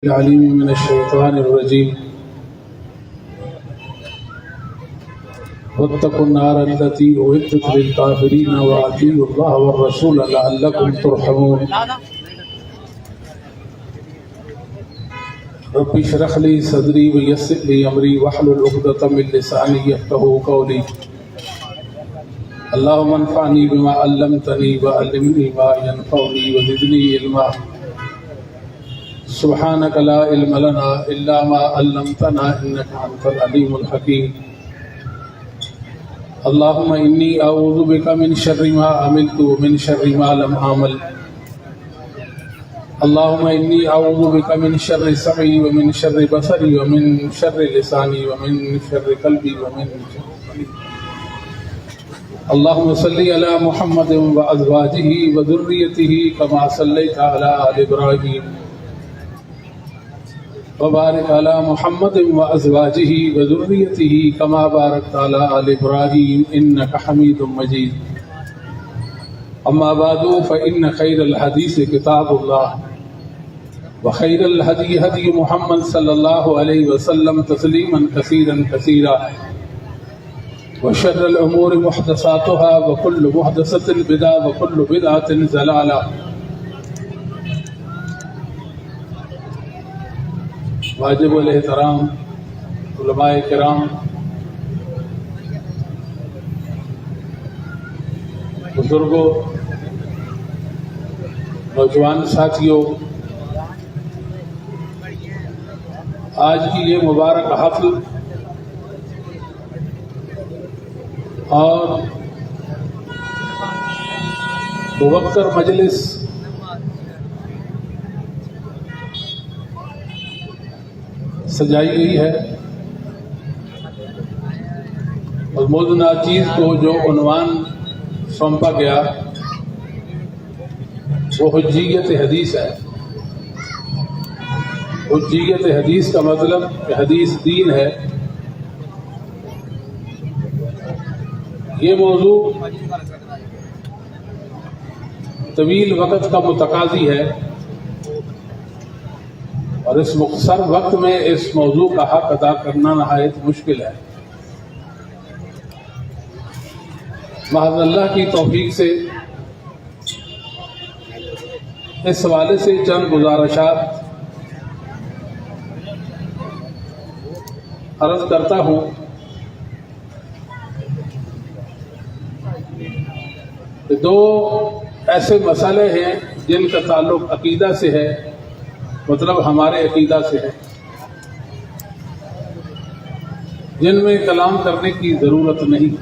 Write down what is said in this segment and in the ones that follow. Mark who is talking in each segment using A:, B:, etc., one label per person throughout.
A: العليم من الشيطان الرجيم واتقوا النار التي أعدت للكافرين وأطيعوا الله والرسول لعلكم ترحمون رب اشرح لي صدري ويسر لي أمري واحلل عقدة من لساني يفقهوا قولي اللهم انفعني بما علمتني وعلمني ما ينفعني وزدني علما سبحانك لا علم لنا إلا ما علمتنا إنك أنت العليم الحكيم اللهم إني أعوذ بك من شر ما عملت ومن شر ما لم أعمل اللهم إني أعوذ بك من شر سمعي ومن شر بصري ومن شر لساني ومن شر قلبي ومن شر اللهم صل على محمد وأزواجه وذريته كما صليت على آل إبراهيم وبارك على محمد وأزواجه وذريته كما باركت على آل إبراهيم إنك حميد مجيد أما بعد فإن خير الحديث كتاب الله وخير الهدي هدي محمد صلى الله عليه وسلم تسليما كثيرا كثيرا وشر الأمور محدثاتها وكل محدثة بدعة وكل بدعة ضلالة واجب الاحترام علماء کرام، بزرگوں، نوجوان ساتھیوں، آج کی یہ مبارک حفل اور موقر مجلس سجائی گئی ہے اور موضوع ناچیز کو جو عنوان سونپا گیا وہ حجیت حدیث ہے۔ حجیت حدیث کا مطلب کہ حدیث دین ہے۔ یہ موضوع طویل وقت کا متقاضی ہے اور اس مختصر وقت میں اس موضوع کا حق ادا کرنا نہایت مشکل ہے۔ محض اللہ کی توفیق سے اس حوالے سے چند گزارشات عرض کرتا ہوں کہ دو ایسے مسئلے ہیں جن کا تعلق عقیدہ سے ہے، مطلب ہمارے عقیدہ سے ہے، جن میں کلام کرنے کی ضرورت نہیں۔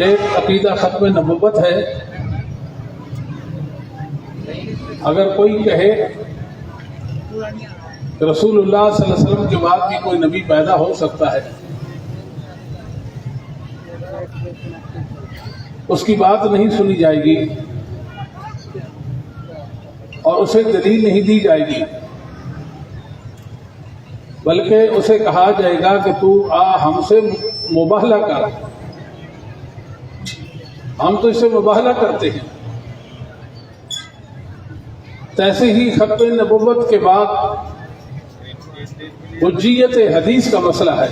A: ایک عقیدہ ختم نبوت ہے۔ اگر کوئی کہے کہ رسول اللہ صلی اللہ علیہ وسلم کے بعد بھی کوئی نبی پیدا ہو سکتا ہے، اس کی بات نہیں سنی جائے گی اور اسے دلیل نہیں دی جائے گی، بلکہ اسے کہا جائے گا کہ تو ہم سے مباہلہ کر، ہم تو اس سے مباہلہ کرتے ہیں۔ ایسے ہی ختم نبوت کے بعد حجیت حدیث کا مسئلہ ہے۔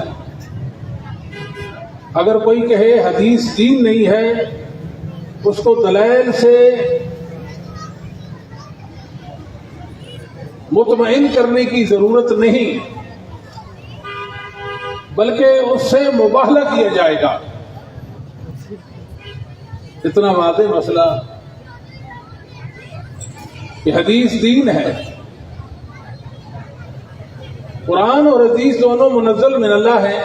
A: اگر کوئی کہے حدیث دین نہیں ہے، اس کو دلائل سے مطمئن کرنے کی ضرورت نہیں، بلکہ اس سے مباہلہ کیا جائے گا۔ اتنا واضح مسئلہ کہ حدیث دین ہے۔ قرآن اور حدیث دونوں منزل من اللہ ہیں،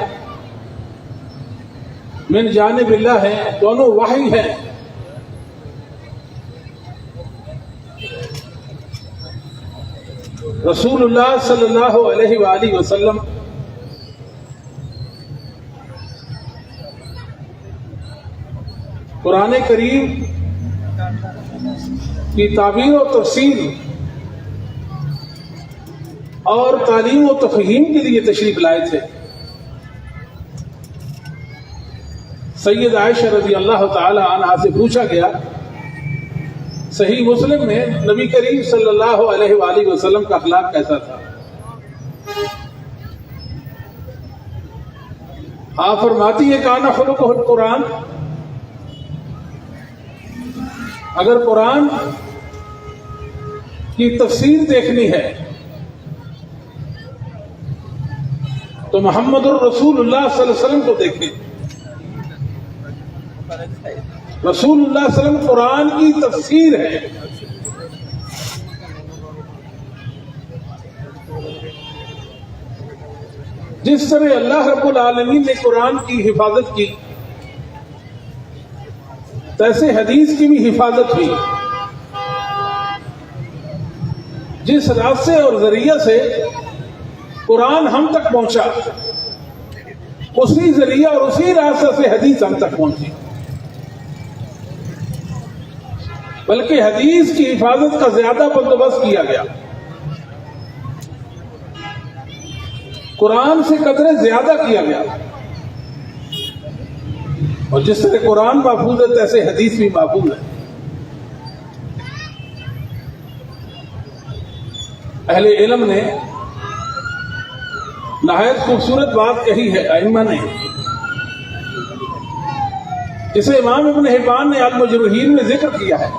A: من جانب اللہ ہیں، دونوں وحی ہیں۔ رسول اللہ صلی اللہ علیہ وآلہ وسلم قرآن کریم کی تعبیر و تفسیر اور تعلیم و تفہیم کے لیے تشریف لائے تھے۔ سید عائشہ رضی اللہ تعالی عنہا سے پوچھا گیا صحیح مسلم میں نبی کریم صلی اللہ علیہ وآلہ وسلم کا اخلاق کیسا تھا؟ آپ فرماتی ہے کان خلقہ القرآن. اگر قرآن کی تفسیر دیکھنی ہے تو محمد الرسول اللہ صلی اللہ علیہ وسلم کو دیکھیں. رسول اللہ صلی اللہ علیہ وسلم قرآن کی تفسیر ہے. جس طرح اللہ رب العالمین نے قرآن کی حفاظت کی تیسے حدیث کی بھی حفاظت ہوئی. جس راستے اور ذریعے سے قرآن ہم تک پہنچا اسی ذریعہ اور اسی راستے سے حدیث ہم تک پہنچی. بلکہ حدیث کی حفاظت کا زیادہ بندوبست کیا گیا. قرآن سے قدرے زیادہ کیا گیا. اور جس طرح قرآن محفوظ ہے تیسے حدیث بھی محفوظ ہے. اہل علم نے نہایت خوبصورت بات کہی ہے ائمہ نے، جسے امام ابن حبان نے المجروحین میں ذکر کیا ہے.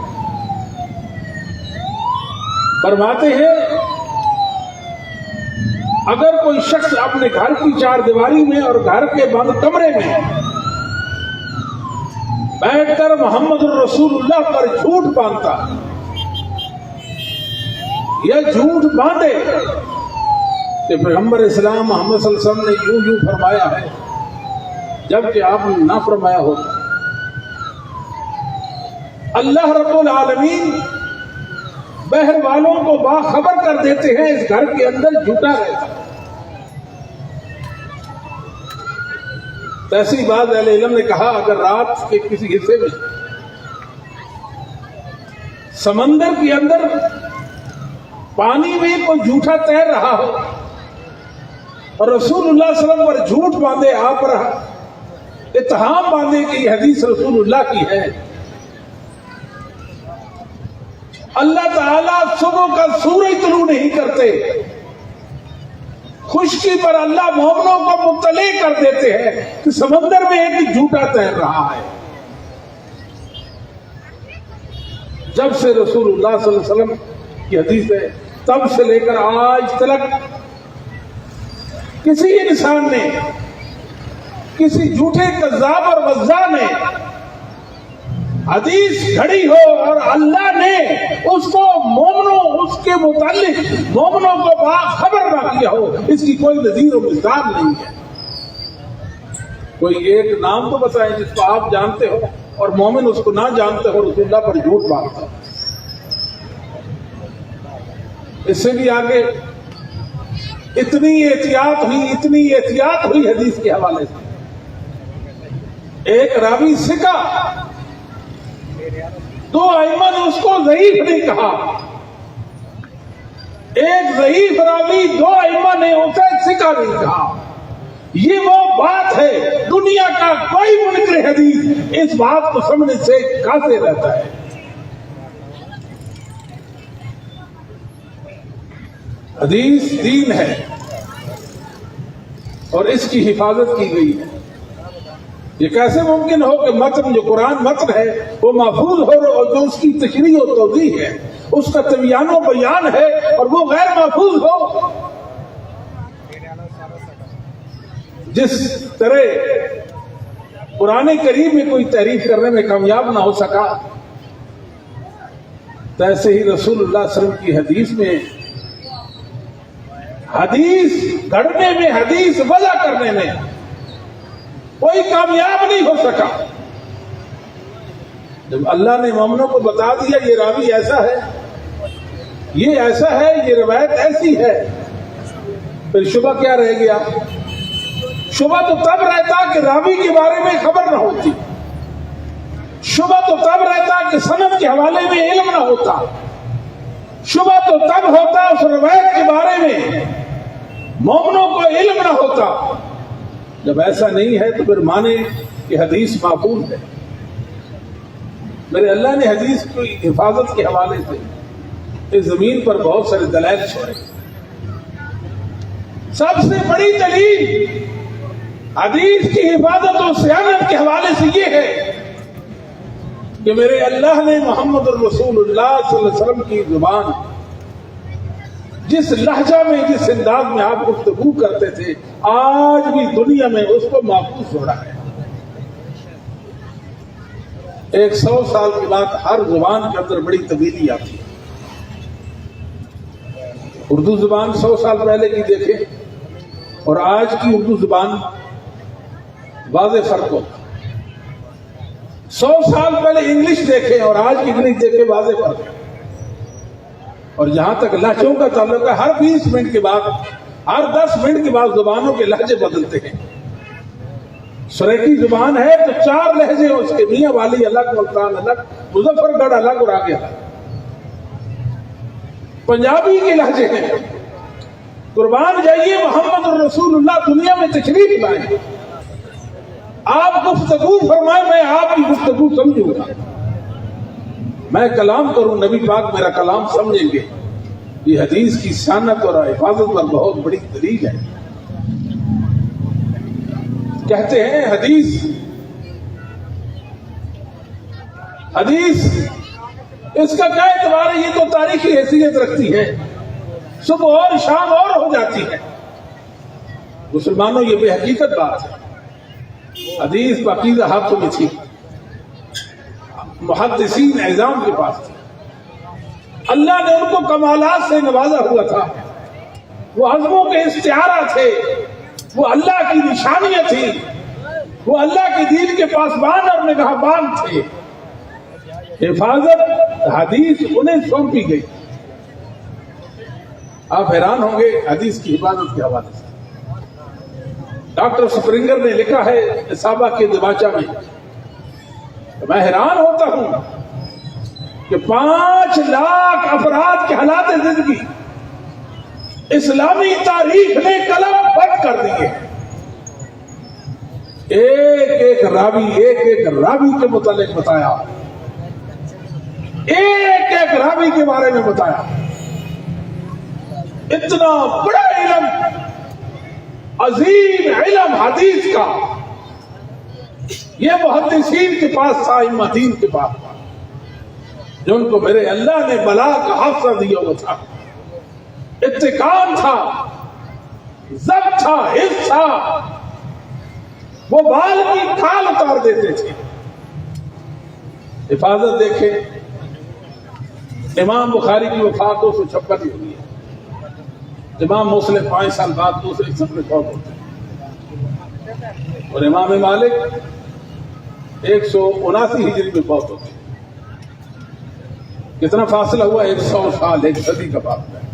A: فرماتے ہیں اگر کوئی شخص اپنے گھر کی چار دیواری میں اور گھر کے بند کمرے میں بیٹھ کر محمد الرسول اللہ پر جھوٹ باندھتا یا جھوٹ باندھے کہ پیغمبر اسلام محمد صلی اللہ علیہ وسلم نے یوں فرمایا ہے جبکہ آپ نے نہ فرمایا ہوتا، اللہ رب العالمین بہر والوں کو باخبر کر دیتے ہیں اس گھر کے اندر جھوٹا رہتا. ایسی بات اہل علم نے کہا اگر رات کے کسی حصے میں سمندر کے اندر پانی میں کوئی جھوٹا تیر رہا ہو اور رسول اللہ صلی اللہ علیہ وسلم پر جھوٹ باندھے آپ پر اتہام باندھے کہ یہ حدیث رسول اللہ کی ہے، اللہ تعالیٰ صبح کا سورج طلوع نہیں کرتے، خشکی پر اللہ مومنوں کو مطلع کر دیتے ہیں کہ سمندر میں ایک جھوٹا تیر رہا ہے. جب سے رسول اللہ صلی اللہ علیہ وسلم کی حدیث ہے تب سے لے کر آج تک کسی انسان نے، کسی جھوٹے کذاب اور وضاع نے حدیث گھڑی ہو اور اللہ نے اس کو مومنوں اس کے متعلق مومنوں کو باخبر نہ کیا ہو، اس کی کوئی نظیر و مثال نہیں ہے. کوئی ایک نام تو بتائیں جس کو آپ جانتے ہو اور مومن اس کو نہ جانتے ہو رسول اللہ پر جھوٹ باندھتا. اس سے بھی آگے اتنی احتیاط ہوئی حدیث کے حوالے سے. ایک راوی سکا، دو ائمہ نے اس کو ضعیف نہیں کہا، ایک ضعیف راوی دو ائمہ نے اسے سکا نہیں کہا. یہ وہ بات ہے دنیا کا کوئی منکر حدیث اس بات کو سمجھنے سے قاصر رہتا ہے. حدیث دین ہے اور اس کی حفاظت کی گئی ہے. یہ کیسے ممکن ہو کہ متن جو قرآن متن ہے وہ محفوظ ہو اور جو اس کی تشریح و توضیح ہے اس کا تبیان و بیان ہے اور وہ غیر محفوظ ہو. جس طرح قرآن کریم میں کوئی تحریف کرنے میں کامیاب نہ ہو سکا تیسے ہی رسول اللہ صلی اللہ علیہ وسلم کی حدیث میں حدیث گھڑنے میں، حدیث وضع کرنے میں کوئی کامیاب نہیں ہو سکا. جب اللہ نے مومنوں کو بتا دیا یہ راوی ایسا ہے، یہ ایسا ہے، یہ روایت ایسی ہے، پھر شبہ کیا رہ گیا؟ شبہ تو تب رہتا کہ راوی کے بارے میں خبر نہ ہوتی، شبہ تو تب رہتا کہ سند کے حوالے میں علم نہ ہوتا، شبہ تو تب ہوتا اس روایت کے بارے میں مومنوں کو علم نہ ہوتا. جب ایسا نہیں ہے تو پھر مانے کہ حدیث معقول ہے. میرے اللہ نے حدیث کی حفاظت کے حوالے سے اس زمین پر بہت سارے دلائل چھوڑے. سب سے بڑی دلیل حدیث کی حفاظت اور صیانت کے حوالے سے یہ ہے کہ میرے اللہ نے محمد الرسول اللہ صلی اللہ علیہ وسلم کی زبان جس لہجہ میں جس انداز میں آپ گفتگو کرتے تھے آج بھی دنیا میں اس کو محفوظ ہو رہا ہے. 100 سال کے بعد ہر زبان کے اندر بڑی تبدیلی آتی ہے. اردو زبان 100 سال پہلے کی دیکھیں اور آج کی اردو زبان واضح فرق ہوتا. 100 سال پہلے انگلش دیکھیں اور آج کی انگلش دیکھیں واضح فرق ہے. اور جہاں تک لہجوں کا تعلق ہے ہر 20 منٹ کے بعد ہر 10 منٹ کے بعد زبانوں کے لہجے بدلتے ہیں. سریکی زبان ہے تو 4 لہجے اس کے، میاں والی الگ، ملتان الگ، مظفر گڑھ الگ اور آگے الگ. پنجابی کے لہجے ہیں. قربان جائیے محمد الرسول اللہ دنیا میں تشریف لائے، آپ گفتگو فرمائے، میں آپ کی گفتگو سمجھوں گا. میں کلام کروں، نبی پاک میرا کلام سمجھیں گے. یہ حدیث کی صیانت اور حفاظت پر بہت بڑی دلیل ہے. کہتے ہیں حدیث اس کا کیا اعتبار ہے؟ یہ تو تاریخی حیثیت رکھتی ہے، صبح اور شام اور ہو جاتی ہے. مسلمانوں یہ بے حقیقت بات ہے. حدیث پاکیزہ ہاتھوں میں تھی، محدثین اعظام کے پاس تھی. اللہ نے ان کو کمالات سے نوازا ہوا تھا. وہ عزموں کے استعارہ تھے، وہ اللہ کی نشانیاں تھی، وہ اللہ کے دین کے پاسبان اور نگہبان تھے. حفاظت حدیث انہیں سونپی گئی. آپ حیران ہوں گے حدیث کی حفاظت کے حوالے سے. ڈاکٹر سپرنگر نے لکھا ہے اصابہ کے دباچہ میں، میں حیران ہوتا ہوں کہ 5 لاکھ افراد کے حالات زندگی اسلامی تاریخ نے قلم بند کر دیے. ایک راوی کے متعلق بتایا، ایک راوی کے بارے میں بتایا. اتنا بڑا علم، عظیم علم حدیث کا یہ محدثین کے پاس تھا، ائمہ دین کے پاس تھا، جن کو میرے اللہ نے بلا کا حافظہ دیا ہوا تھا. اتقان تھا، ضبط تھا، حفظ تھا. وہ بال کی کھال اتار دیتے تھے. حفاظت دیکھیں، امام بخاری کی وفات 256 کی ہوئی ہے. امام مسلم 5 سال بعد 261 میں فوت ہوتے ہیں، اور امام مالک 179 ہجری میں فوت ہوتے ہیں. کتنا فاصلہ ہوا؟ 100 سال، 1 صدی کا فاصلہ ہے.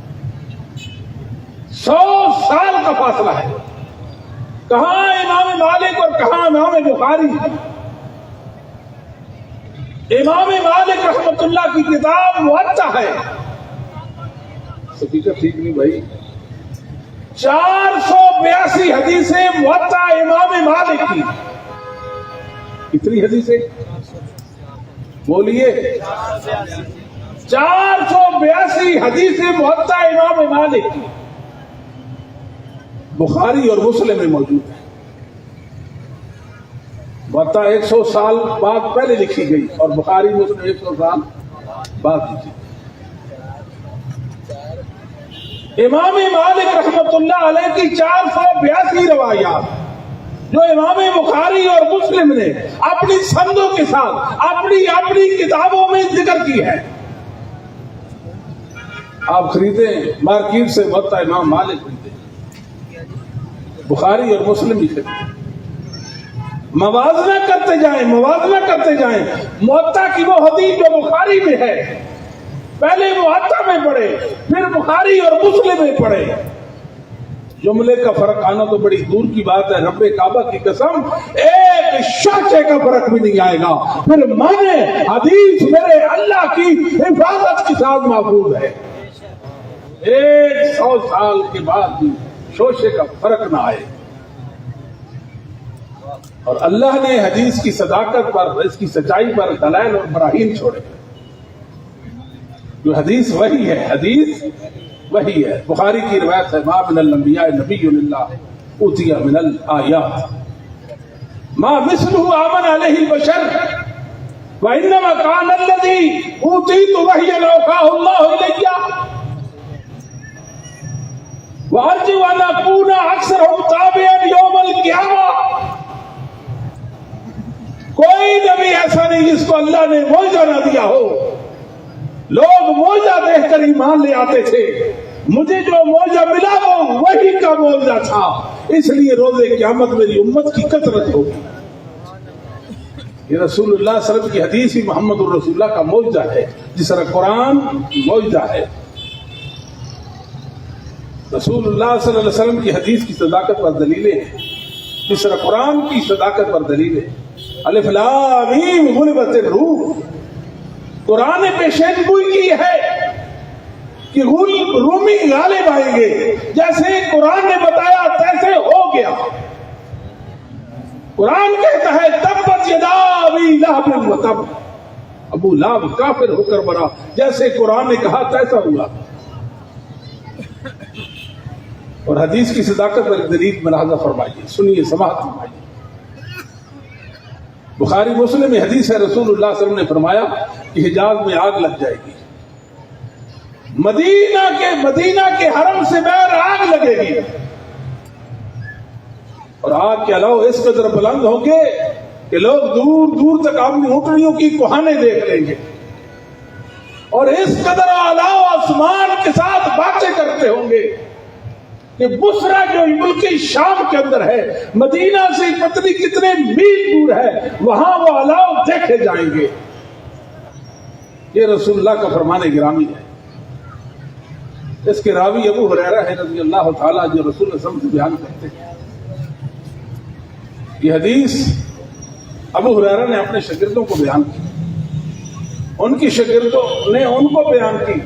A: 100 سال کا فاصلہ ہے. کہاں امام مالک اور کہاں امام بخاری؟ امام مالک رحمت اللہ کی کتاب موطا ہے. سپیکر ٹھیک نہیں بھائی. 482 حدیثیں موطا امام مالک کی. کتنی حدیثیں بولیے؟ 482 حدیثیں موطا امام مالک کی بخاری اور مسلم میں موجود ہے. موطا 100 سال بعد پہلے لکھی گئی اور بخاری مسلم 100 سال بعد لکھی. امام مالک رحمت اللہ علیہ کی 482 روایات جو امام بخاری اور مسلم نے اپنی سندوں کے ساتھ اپنی کتابوں میں ذکر کی ہے. آپ خریدیں مارکیٹ سے موطا امام مالک خریدیں، بخاری اور مسلم بھی خریدیں. موازنہ کرتے جائیں. موطا کی وہ حدیث جو بخاری میں ہے پہلے موطا میں پڑھے، پھر بخاری اور مسلم میں پڑھے. جملے کا فرق آنا تو بڑی دور کی بات ہے. رب کعبہ کی قسم ایک شاچے کا فرق بھی نہیں آئے گا. پھر مانے حدیث میرے اللہ کی حفاظت کے ساتھ محفوظ ہے. 100 سال کے بعد بھی شوشے کا فرق نہ آئے. اور اللہ نے حدیث کی صداقت پر، اس کی سچائی پر دلائل اور براہین چھوڑے. جو حدیث وہی ہے، حدیث وہی ہے. بخاری کی روایت ہے، ما من الانبیاء نبی الا اوتی من الآیات ما مثله آمن علیہ البشر وانما کان الذی اوتیت وحیا اوحاہ اللہ الی وارجو ان اکون اکثرهم تابعا یوم القیامہ. کوئی نبی ایسا نہیں جس کو اللہ نے معجزہ نہ دیا ہو. لوگ معجزہ دیکھ کر ایمان لے آتے تھے، مجھے جو معجزہ ملا وہ وہی کا معجزہ تھا، اس لیے روز قیامت میری امت کی کثرت ہوگی. یہ رسول اللہ صلی اللہ علیہ وسلم کی حدیث ہی محمد الرسول اللہ کا معجزہ ہے، جس طرح قرآن معجزہ ہے. رسول اللہ صلی اللہ علیہ وسلم کی حدیث کی صداقت پر دلیلیں ہیں، جس طرح قرآن کی صداقت پر دلیلیں. الف لام میم غلبت الروم، قرآن نے پیشین گوئی کی ہے کہ رومی غالب آئیں گے. جیسے قرآن نے بتایا تیسے ہو گیا. قرآن کہتا ہے تبت یدا ابی لہب وتب، ابو لہب کافر ہو کر مرا. جیسے قرآن نے کہا تیسا ہوا. اور حدیث کی صداقت پر دلیل ملاحظہ فرمائیے، سنیے، سماعت فرمائیے. بخاری مسلم میں حدیث ہے، رسول اللہ صلی اللہ علیہ وسلم نے فرمایا کہ حجاز میں آگ لگ جائے گی. مدینہ کے حرم سے باہر آگ لگے گی، اور آگ کے علاوہ اس قدر بلند ہوں گے کہ لوگ دور دور تک اپنی اونٹنیوں کی کوہانے دیکھ لیں گے، اور اس قدر علاوہ آسمان کے ساتھ باتیں کرتے ہوں گے کہ بصرہ جو ملک شام کے اندر ہے، مدینہ سے پتہ نہیں کتنے میل دور ہے، وہاں وہ علاؤ دیکھے جائیں گے. یہ رسول اللہ کا فرمان گرامی ہے. اس کے راوی ابو ہریرہ ہے رضی اللہ تعالیٰ، جو رسول اللہ صلی اللہ علیہ وسلم سے بیان کرتے ہیں. یہ حدیث ابو ہریرہ نے اپنے شاگردوں کو بیان کی، ان کی شاگردوں نے ان کو بیان کی،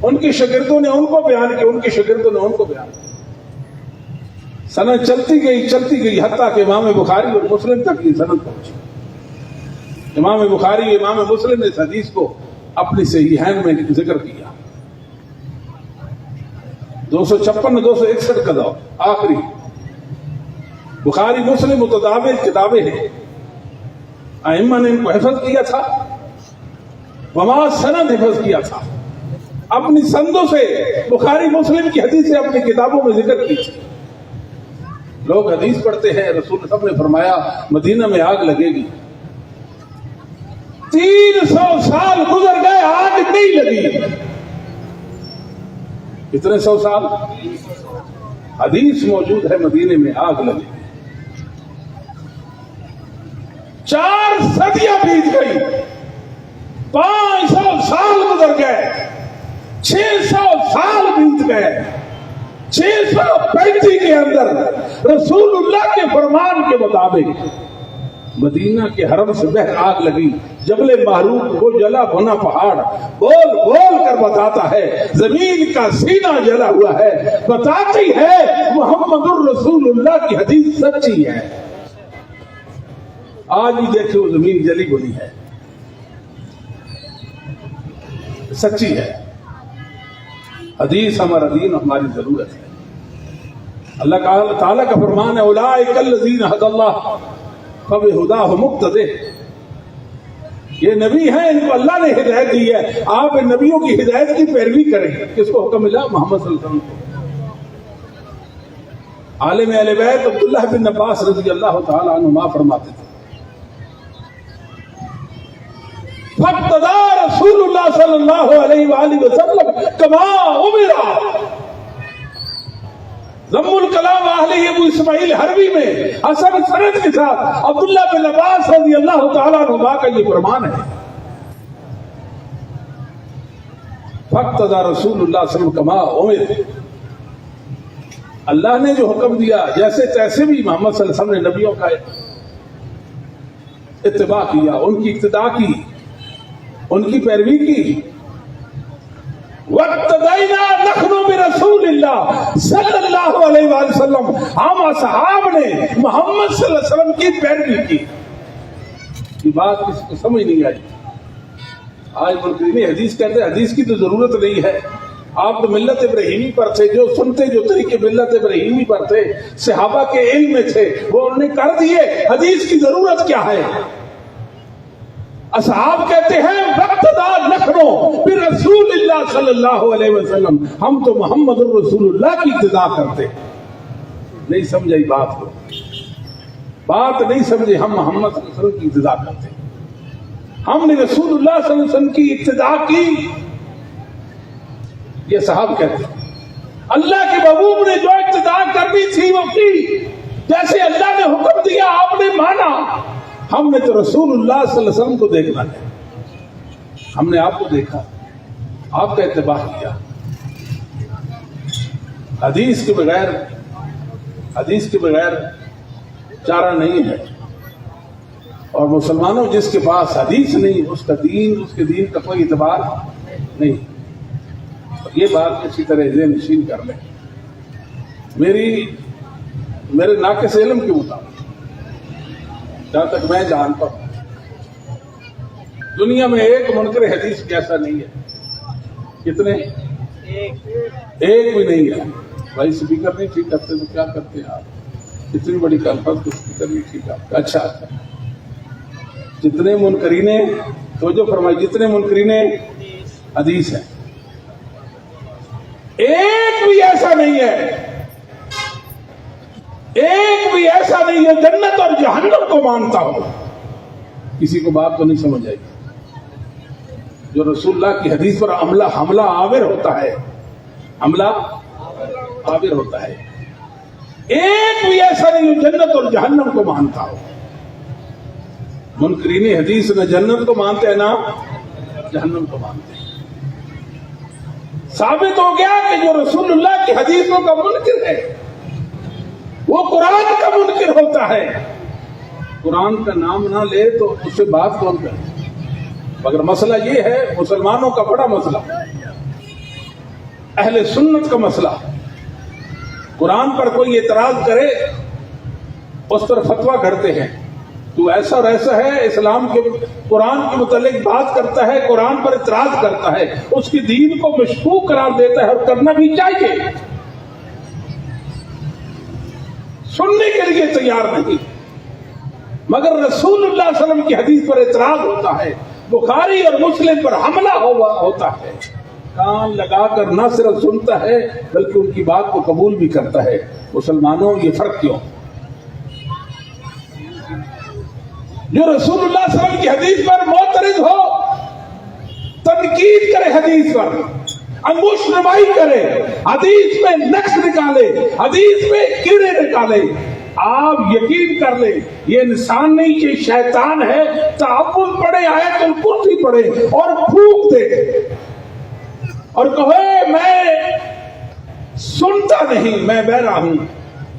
A: ان کی شاگردوں نے ان کو بیان کی، ان کی شاگردوں نے ان کو بیان کی. سند چلتی گئی حتیٰ کہ امام بخاری اور مسلم تک یہ سند پہنچی. امام بخاری، امام مسلم نے اس حدیث کو اپنی صحیحین میں ذکر کیا. 256 261 کا دور آخری. بخاری مسلم متداول کتابیں ہیں، ائمہ نے ان کو حفظ کیا تھا، وما سند حفظ کیا تھا. اپنی سندوں سے بخاری مسلم کی حدیثیں اپنی کتابوں میں ذکر کی تھی. لوگ حدیث پڑھتے ہیں، رسول اللہ صلی اللہ علیہ وسلم نے فرمایا مدینہ میں آگ لگے گی. 300 سال گزر گئے، آگ نہیں لگی. کتنے 100 سال؟ حدیث موجود ہے مدینے میں آگ لگی. 4 صدیاں بیت گئی، 500 سال گزر گئے، 600 سال بیت گئے. 635 کے اندر رسول اللہ کے فرمان کے مطابق مدینہ کے حرم سے بہر آگ لگی. جبل معروف کو جلا بنا پہاڑ بول بول کر بتاتا ہے، زمین کا سینہ جلا ہوا ہے، بتاتی ہے محمد الرسول اللہ کی حدیث سچی ہے. آج بھی دیکھیں وہ زمین جلی بلی ہے، سچی ہے. حدیث ہمارا دین، ہماری ضرورت ہے. اللہ تعالیٰ کا فرمان ہے اولئک الذین ھدی اللہ فبہداہ مقتدی. یہ نبی ہیں، ان کو اللہ نے ہدایت دی ہے، آپ ان نبیوں کی ہدایت کی پیروی کریں. کس کو حکم ملا؟ محمد صلی اللہ علیہ وسلم کو. عالم اہل بیت عبداللہ بن عباس رضی اللہ تعالی عنہما فرماتے تھے فاقتدى رسول اللہ صلی اللہ علیہ وآلہ وسلم کما امرا. ضم الکلام اہلی ابو اسماعیل حربی میں حسن سند کے ساتھ عبداللہ بن عباس رضی اللہ تعالیٰ عنہ کا یہ فرمان ہے فاقتدى رسول اللہ صلی اللہ علیہ وسلم کما امر. اللہ نے جو حکم دیا جیسے تیسے بھی محمد صلی اللہ علیہ وسلم نے نبیوں کا اتباع کیا، ان کی اقتداء کی، ان کی پیروی کی. وَاقْتَدَيْنَا نحن برسول اللہ صلی اللہ علیہ وآلہ وسلم، ہم اصحاب نے محمد صلی اللہ علیہ وسلم کی پیروی کی. یہ بات کسی کو سمجھ نہیں آئی. آج منکرین حدیث کہتے ہیں حدیث کی تو ضرورت نہیں ہے، آپ تو ملت ابراہیمی پر تھے، جو سنتے جو طریقے ملت ابراہیمی پر تھے، صحابہ کے علم میں تھے، وہ انہوں نے کر دیے. حدیث کی ضرورت کیا ہے؟ اصحاب کہتے ہیں وقتدا نحن برسول اللہ صلی اللہ علیہ وسلم، ہم تو محمد الرسول اللہ کی اقتدا کرتے. نہیں سمجھائی بات کو، بات نہیں سمجھے. ہم محمد صلی اللہ علیہ وسلم کی اقتدا کرتے، ہم نے رسول اللہ صلی اللہ علیہ وسلم کی اقتدا کی. یہ صحابہ کہتے ہیں اللہ کے محبوب نے جو اقتدا کرنی تھی وہ کی، جیسے اللہ نے حکم دیا آپ نے مانا. ہم نے تو رسول اللہ صلی اللہ علیہ وسلم کو دیکھنا ہے، ہم نے آپ کو دیکھا، آپ کا اتباع کیا. حدیث کے بغیر چارہ نہیں ہے. اور مسلمانوں جس کے پاس حدیث نہیں، اس کے دین کا کوئی اعتبار نہیں. یہ بات اچھی طرح ذہن نشین کر لیں. میرے ناقص علم کے مطابق جہاں تک میں جانتا ہوں دنیا میں ایک منکر حدیث جیسا نہیں ہے. کتنے؟ ایک بھی نہیں ہے. بھائی سپیکر نہیں ٹھیک کرتے تو کیا کرتے ہیں آپ؟ اتنی بڑی کانفرنس کو سپیکر نہیں ٹھیک کرتے. اچھا جتنے منکرین توجہ فرمائی، جتنے منکرین حدیث ہیں ایک بھی ایسا نہیں ہے، ایک بھی ایسا نہیں ہے جنت اور جہنم کو مانتا ہو. کسی کو بات تو نہیں سمجھ آئی. جو رسول اللہ کی حدیث پر حملہ آور ہوتا ہے، حملہ آور ہوتا ہے، ایک بھی ایسا نہیں جو جنت اور جہنم کو مانتا ہو. منکرین حدیث نہ جنت کو مانتے ہیں نہ جہنم کو مانتے ہیں. ثابت ہو گیا کہ جو رسول اللہ کی حدیثوں کا منکر ہے وہ قرآن کا منکر ہوتا ہے. قرآن کا نام نہ لے تو اس سے بات کون کرے؟ مگر مسئلہ یہ ہے، مسلمانوں کا بڑا مسئلہ، اہل سنت کا مسئلہ، قرآن پر کوئی اعتراض کرے اس پر فتویٰ کرتے ہیں. تو ایسا اور ایسا ہے، اسلام کے قرآن کے متعلق بات کرتا ہے، قرآن پر اعتراض کرتا ہے، اس کی دین کو مشکوک قرار دیتا ہے، اور کرنا بھی چاہیے. سننے کے لیے تیار نہیں، مگر رسول اللہ صلی اللہ علیہ وسلم کی حدیث پر اعتراض ہوتا ہے، بخاری اور مسلم پر حملہ ہوتا ہے، کان لگا کر نہ صرف سنتا ہے بلکہ ان کی بات کو قبول بھی کرتا ہے. مسلمانوں یہ فرق کیوں؟ جو رسول اللہ صلی اللہ علیہ وسلم کی حدیث پر معترض ہو، تنقید کرے، حدیث پر انگوش نمائی کرے، حدیث میں نقص نکالے، حدیث میں کیڑے نکالے، آپ یقین کر لیں یہ انسان نہیں کہ شیطان ہے. تعوذ پڑھے، آیت الکرسی پڑھے اور پھونک دے اور کہے میں سنتا نہیں، میں بہرا ہوں.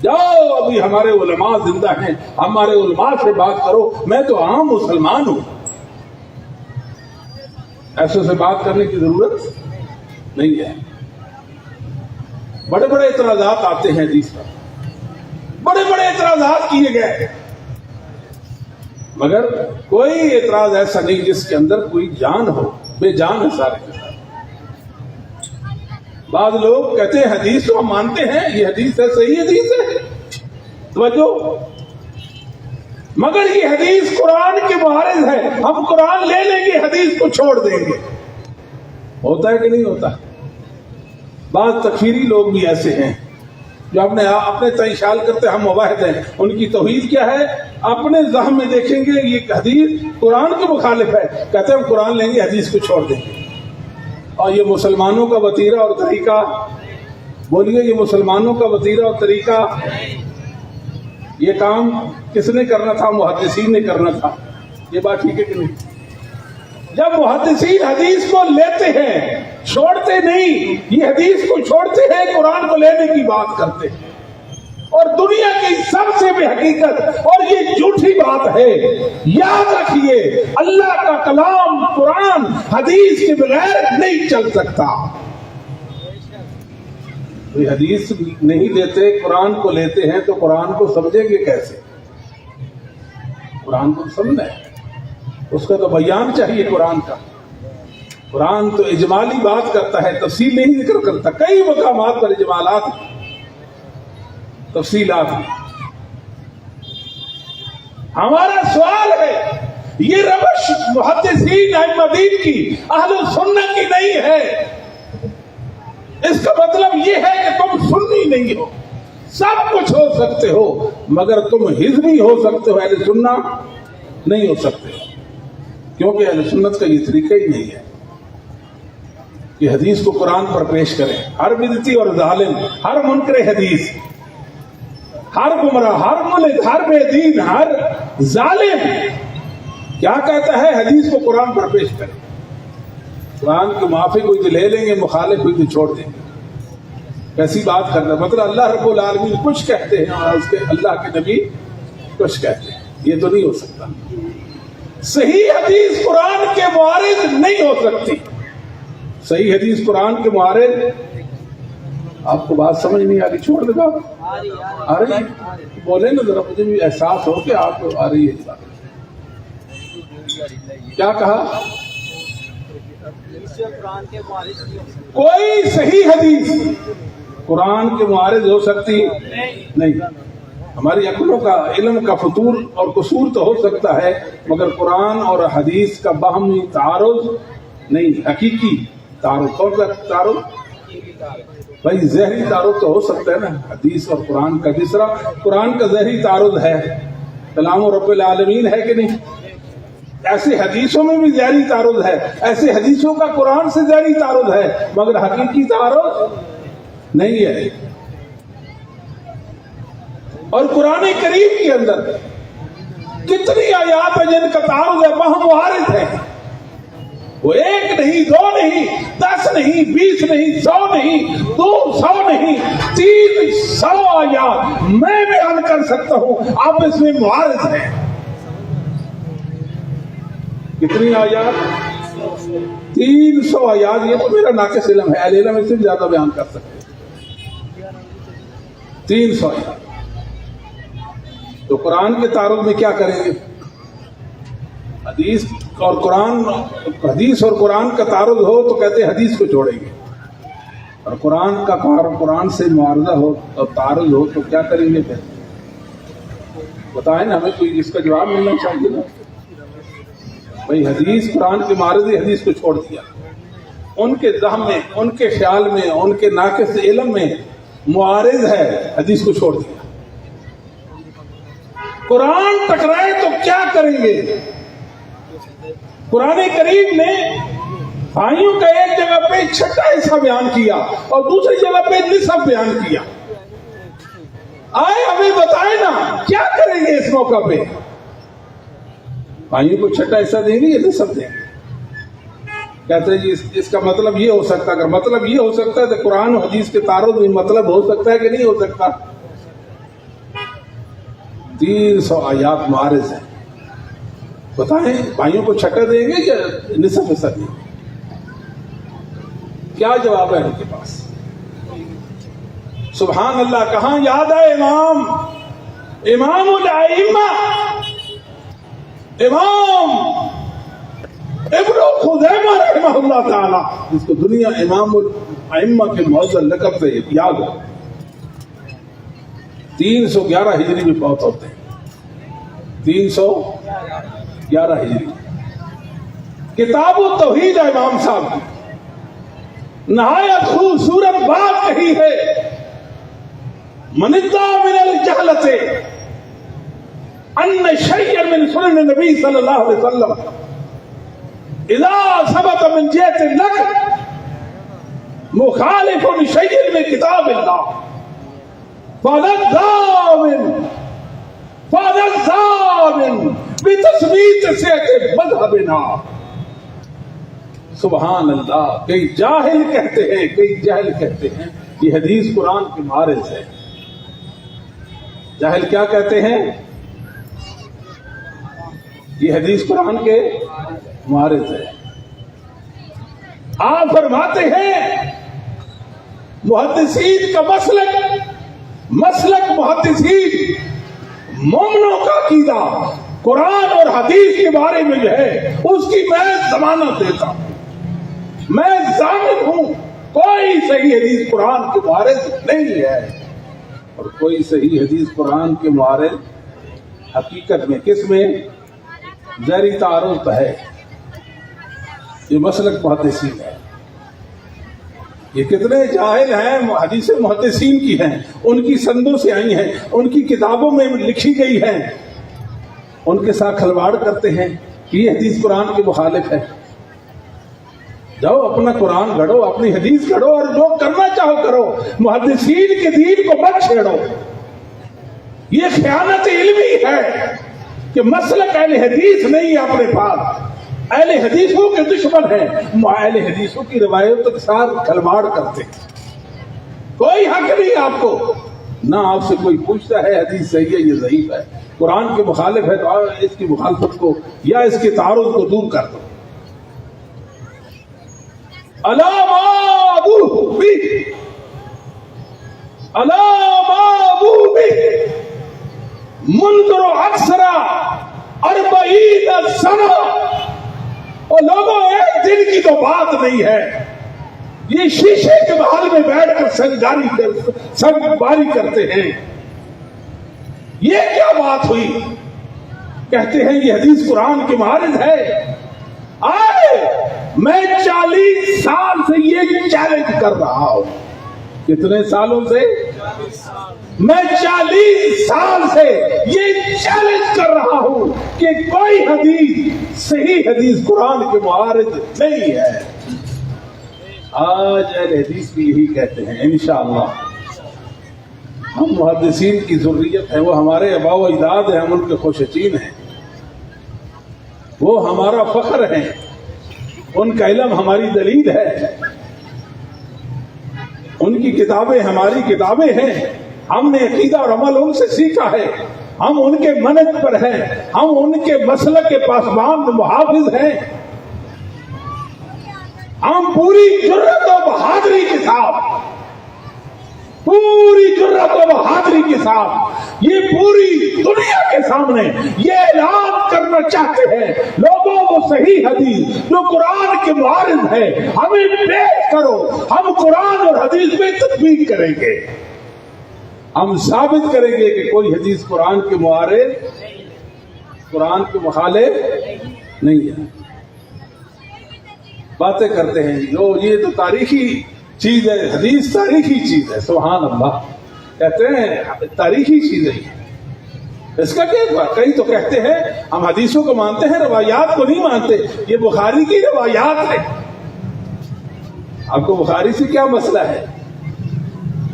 A: جاؤ ابھی ہمارے علماء زندہ ہیں، ہمارے علماء سے بات کرو، میں تو عام مسلمان ہوں. ایسے سے بات کرنے کی ضرورت نہیں ہے. بڑے بڑے اعتراضات آتے ہیں حدیث پر، بڑے بڑے اعتراضات کیے گئے، مگر کوئی اعتراض ایسا نہیں جس کے اندر کوئی جان ہو. بے جان ہے سارے کے سارے. بعض لوگ کہتے ہیں حدیث تو ہم مانتے ہیں، یہ حدیث ہے، صحیح حدیث ہے، توجہ، مگر یہ حدیث قرآن کے معارض ہے، ہم قرآن لے لیں گے، حدیث کو چھوڑ دیں گے. ہوتا ہے کہ نہیں ہوتا؟ بعض تکفیری لوگ بھی ایسے ہیں جو اپنے تئیں کرتے ہم مواحد ہیں. ان کی توحید کیا ہے؟ اپنے ذہن میں دیکھیں گے یہ حدیث قرآن کے مخالف ہے، کہتے ہیں ہم قرآن لیں گے، حدیث کو چھوڑ دیں گے. اور یہ مسلمانوں کا وتیرہ اور طریقہ، بولیے یہ مسلمانوں کا وتیرہ اور طریقہ. یہ کام کس نے کرنا تھا؟ محدثین نے کرنا تھا. یہ بات ٹھیک ہے کہ نہیں؟ جب محدثین حدیث کو لیتے ہیں، چھوڑتے نہیں، یہ حدیث کو چھوڑتے ہیں، قرآن کو لینے کی بات کرتے ہیں. اور دنیا کی سب سے بے حقیقت اور یہ جھوٹی بات ہے، یاد رکھیے اللہ کا کلام قرآن حدیث کے بغیر نہیں چل سکتا. کوئی حدیث نہیں لیتے، قرآن کو لیتے ہیں تو قرآن کو سمجھیں گے کیسے؟ قرآن کو سمجھنا ہے، اس کا تو بیان چاہیے قرآن کا۔ قرآن تو اجمالی بات کرتا ہے، تفصیل نہیں ذکر کرتا، کئی مقامات پر اجمالات تفصیلات ہیں۔ ہمارا سوال ہے، یہ روش محدثین ائمہ دین کی، اہل سنت کی نہیں ہے۔ اس کا مطلب یہ ہے کہ تم سنی نہیں ہو، سب کچھ ہو سکتے ہو مگر تم حزبی ہو سکتے ہو، اہل سنت نہیں ہو سکتے، کیونکہ اہل سنت کا یہ طریقہ ہی نہیں ہے کہ حدیث کو قرآن پر پیش کریں۔ ہر بدعتی اور ظالم، ہر منکر حدیث، ہر گمراہ، ہر ملحد، ہر بے دین، ہر ظالم کیا کہتا ہے؟ حدیث کو قرآن پر پیش کریں۔ قرآن کے موافق ہوئی تو لے لیں گے، مخالف ہوئی تو چھوڑ دیں گے۔ کیسی بات کرنا؟ مطلب اللہ رب العالمین کچھ کہتے ہیں اور اس کے اللہ کے نبی کچھ کہتے ہیں، یہ تو نہیں ہو سکتا۔ صحیح حدیث قرآن کے معارض نہیں ہو سکتی۔ صحیح حدیث قرآن کے معارض، آپ کو بات سمجھ نہیں آ رہی؟ چھوڑ دے بات، آ رہی ہے؟ بولے نا ذرا، مجھے بھی احساس ہو کہ آپ کو آ رہی ہے۔ کیا کہا؟ کوئی صحیح حدیث قرآن کے معارض ہو سکتی نہیں۔ ہماری عقلوں کا، علم کا فطور اور قصور تو ہو سکتا ہے مگر قرآن اور حدیث کا باہمی تعارض نہیں، حقیقی تعارض۔ کون سا تعارض؟ بھائی ظاہری تعارض تو ہو سکتا ہے نا، حدیث اور قرآن کا۔ جس طرح قرآن کا ظاہری تعارض ہے، کلام رب العالمین ہے کہ نہیں، ایسے حدیثوں میں بھی ظاہری تعارض ہے، ایسے حدیثوں کا قرآن سے ظاہری تعارض ہے مگر حقیقی تعارض نہیں ہے۔ اور قرآن کریم کے اندر کتنی آیات ہیں جن کا تعارض ہے، وہاں معارض ہے۔ وہ ایک نہیں، دو نہیں، 10 نہیں، 20 نہیں، 100 نہیں، 200 نہیں، 300 آیات میں بیان کر سکتا ہوں، آپ اس میں معارض ہیں۔ کتنی آیات؟ 300 آیات۔ یہ تو میرا ناقص علم ہے، اہل علم اس سے زیادہ بیان کر سکتے ہیں۔ 300 آیات تو قرآن کے تعارض میں کیا کریں گے؟ حدیث اور قرآن کا تعارض ہو تو کہتے ہیں حدیث کو چھوڑیں گے، اور قرآن سے معارضہ ہو اور تعارض ہو تو کیا کریں گے؟ پھر بتائیں نا، ہمیں کوئی اس کا جواب ملنا چاہیے نا۔ بھائی حدیث قرآن کے معارضی، حدیث کو چھوڑ دیا، ان کے ذہن میں، ان کے خیال میں، ان کے ناقص علم میں معارض ہے، حدیث کو چھوڑ دیا۔ قرآن ٹکرائے تو کیا کریں گے؟ قرآن کریم نے بھائیوں کا ایک جگہ پہ 6واں حصہ بیان کیا اور دوسری جگہ پہ نصف بیان کیا۔ آئے ہمیں بتائیں نا کیا کریں گے اس موقع پہ؟ بھائیوں کو 6واں حصہ دیں گے یا نصف دیں گے؟ کہتے ہیں جی اس کا مطلب یہ ہو سکتا ہے، اگر مطلب یہ ہو سکتا ہے تو قرآن و حدیث کے تعارض میں مطلب ہو سکتا ہے کہ نہیں ہو سکتا؟ 300 آیات معارض ہیں، بتائیں بھائیوں کو 6واں دیں گے یا نصف حصہ دیں گے؟ کیا جواب ہے ان کے پاس؟ سبحان اللہ، کہاں یاد ہے امام الائمہ، امام ابن خزیمہ رحمہ اللہ تعالی، جس کو دنیا امام الائمہ کے معزز لقب سے یاد ہو، 311 ہجری میں فوت ہوتے ہیں۔ 311 ہجری، کتاب التوحید ہے امام صاحب کی، نہایت خوبصورت بات کہی ہے، من ادعى من الجہلۃ ان شیئا من سنن النبی صلی اللہ علیہ وسلم اذا ثبت من جهة النقل مخالف شیئا من کتاب اللہ فهذا الضامن بتثبیت صحت مذہبنا۔ سبحان اللہ، کئی جاہل کہتے ہیں، کئی جاہل کہتے ہیں یہ حدیث قرآن کے معارض ہے۔ جاہل کیا کہتے ہیں؟ یہ حدیث قرآن کے معارض ہے۔ آپ فرماتے ہیں محدثین کا مسلک محدثین مومنوں کا عقیدہ قرآن اور حدیث کے بارے میں جو ہے اس کی میں ضمانت دیتا ہوں. میں ضامن ہوں کوئی صحیح حدیث قرآن کے معارض نہیں ہے، اور کوئی صحیح حدیث قرآن کے معارض حقیقت میں کس میں ذری تعارض ہے. یہ مسلک محدثین ہے. یہ کتنے جاہل ہیں، حدیث محدثین کی ہیں، ان کی سندوں سے آئی ہیں، ان کی کتابوں میں لکھی گئی ہیں، ان کے ساتھ کھلواڑ کرتے ہیں کہ یہ حدیث قرآن کے مخالف ہے. جاؤ اپنا قرآن گھڑو، اپنی حدیث گھڑو، اور جو کرنا چاہو کرو، محدثین کے دین کو مت چھیڑو. یہ خیانت علمی ہے کہ مسلک اہل حدیث نہیں ہے اپنے پاس. اہل حدیثوں کے دشمن ہیں، اہل حدیثوں کی روایتوں کے ساتھ کھلواڑ کرتے ہیں. کوئی حق نہیں آپ کو، نہ آپ سے کوئی پوچھتا ہے حدیث صحیح ہے یہ ضعیف ہے، قرآن کے مخالف ہے تو اس کی مخالفت کو یا اس کے تعارض کو دور کر دو. منذر اکثر 40 سنہ، اور لوگوں ایک دن کی تو بات نہیں ہے. یہ شیشے کے محل میں بیٹھ کر سنگ باری کرتے ہیں. یہ کیا بات ہوئی؟ کہتے ہیں یہ حدیث قرآن کے معارض ہے. میں 40 سال سے یہ چیلنج کر رہا ہوں. کتنے سالوں سے؟ میں 40 سال سے یہ چیلنج کر رہا ہوں کہ کوئی حدیث صحیح حدیث قرآن کے معارض نہیں ہے. آج اہل حدیث بھی یہی کہتے ہیں. انشاءاللہ ہم محدثین کی ذریت ہے، وہ ہمارے آباء و اجداد ہیں، ہم ان کے خوشچین ہیں، وہ ہمارا فخر ہے، ان کا علم ہماری دلیل ہے، ان کی کتابیں ہماری کتابیں ہیں. ہم نے عقیدہ اور عمل ان سے سیکھا ہے، ہم ان کے منہج پر ہیں، ہم ان کے مسلک کے پاسبان محافظ ہیں. ہم پوری جرأت و بہادری کے ساتھ یہ پوری دنیا کے سامنے یہ اعلان کرنا چاہتے ہیں، لوگوں کو صحیح حدیث جو قرآن کے معارض ہے ہمیں پیش کرو. ہم قرآن اور حدیث میں تطبیق کریں گے، ہم ثابت کریں گے کہ کوئی حدیث قرآن کے معارض، قرآن کے مخالف نہیں ہے. باتیں کرتے ہیں جو یہ تو تاریخی چیز ہے، حدیث تاریخی چیز ہے. سبحان اللہ، کہتے ہیں تاریخی چیز ہے. اس کا کیا؟ کئی تو کہتے ہیں ہم حدیثوں کو مانتے ہیں، روایات کو نہیں مانتے. یہ بخاری کی روایات ہے. آپ کو بخاری سے کیا مسئلہ ہے؟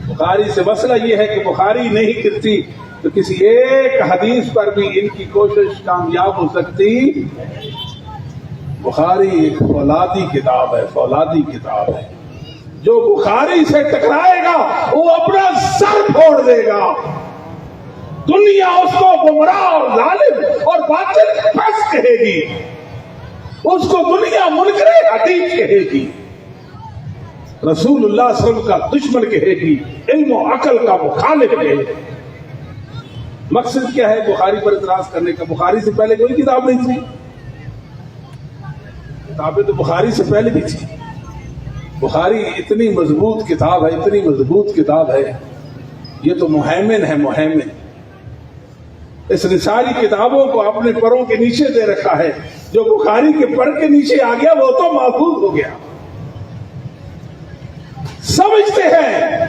A: بخاری سے مسئلہ یہ ہے کہ بخاری نہیں کرتی تو کسی ایک حدیث پر بھی ان کی کوشش کامیاب ہو سکتی. بخاری ایک فولادی کتاب ہے، فولادی کتاب ہے. جو بخاری سے ٹکرائے گا وہ اپنا سر پھوڑ دے گا. دنیا اس کو گمراہ اور ظالم اور باطل پس کہے گی، اس کو دنیا منکر حدیث کہے گی، رسول اللہ صلی اللہ علیہ وسلم کا دشمن کہے گی، علم و عقل کا مخالف کہے گی. مقصد کیا ہے بخاری پر اعتراض کرنے کا؟ بخاری سے پہلے کوئی کتاب نہیں تھی. کتابیں تو بخاری سے پہلے بھی تھی. بخاری اتنی مضبوط کتاب ہے، اتنی مضبوط کتاب ہے، یہ تو مہیمن ہے، مہیمن. اس نے ساری کتابوں کو اپنے پروں کے نیچے دے رکھا ہے. جو بخاری کے پر کے نیچے آ گیا وہ تو محفوظ ہو گیا. سمجھتے ہیں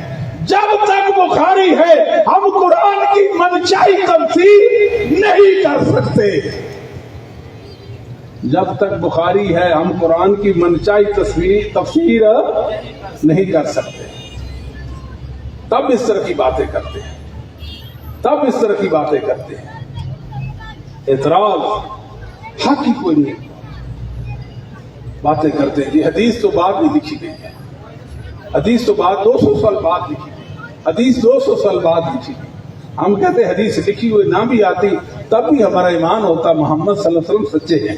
A: جب تک بخاری ہے ہم قرآن کی منچائی تفسیر نہیں کر سکتے. جب تک بخاری ہے ہم قرآن کی منچائی تفسیر نہیں کر سکتے. تب اس طرح کی باتیں کرتے ہیں، تب اس طرح کی باتیں کرتے ہیں. اعتراض حق ہی کوئی نہیں. باتیں کرتے ہیں. یہ حدیث تو بعد میں لکھی گئی ہے، حدیث تو بعد 200 سال بعد لکھی گئی، حدیث 200 سال بعد لکھی گئی. ہم کہتے ہیں حدیث لکھی ہوئی نہ بھی آتی تب بھی ہمارا ایمان ہوتا محمد صلی اللہ علیہ وسلم سچے ہیں.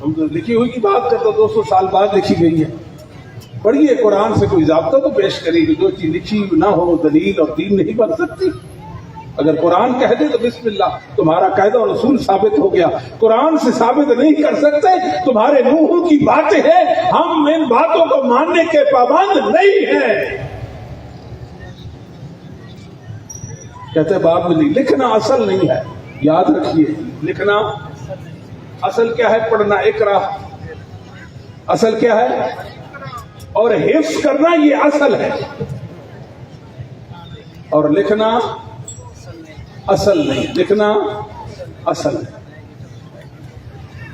A: ہم تو لکھی ہوئی کی بات کرتے 200 سال بعد لکھی گئی ہے. پڑھیے قرآن سے کوئی ضابطہ تو پیش کرے کہ جو چیز لکھی نہ ہو دلیل اور دین نہیں بن سکتی. اگر قرآن کہہ دے تو بسم اللہ تمہارا قاعدہ اور اصول ثابت ہو گیا. قرآن سے ثابت نہیں کر سکتے تمہارے منہ کی باتیں ہیں, ہم ان باتوں کو ماننے کے پابند نہیں ہیں. کہتے بات میں لکھنا اصل نہیں ہے, یاد رکھیے لکھنا اصل کیا ہے؟ پڑھنا, اقرا اصل کیا ہے, اور حفظ کرنا یہ اصل ہے, اور لکھنا اصل نہیں. لکھنا اصل ہے.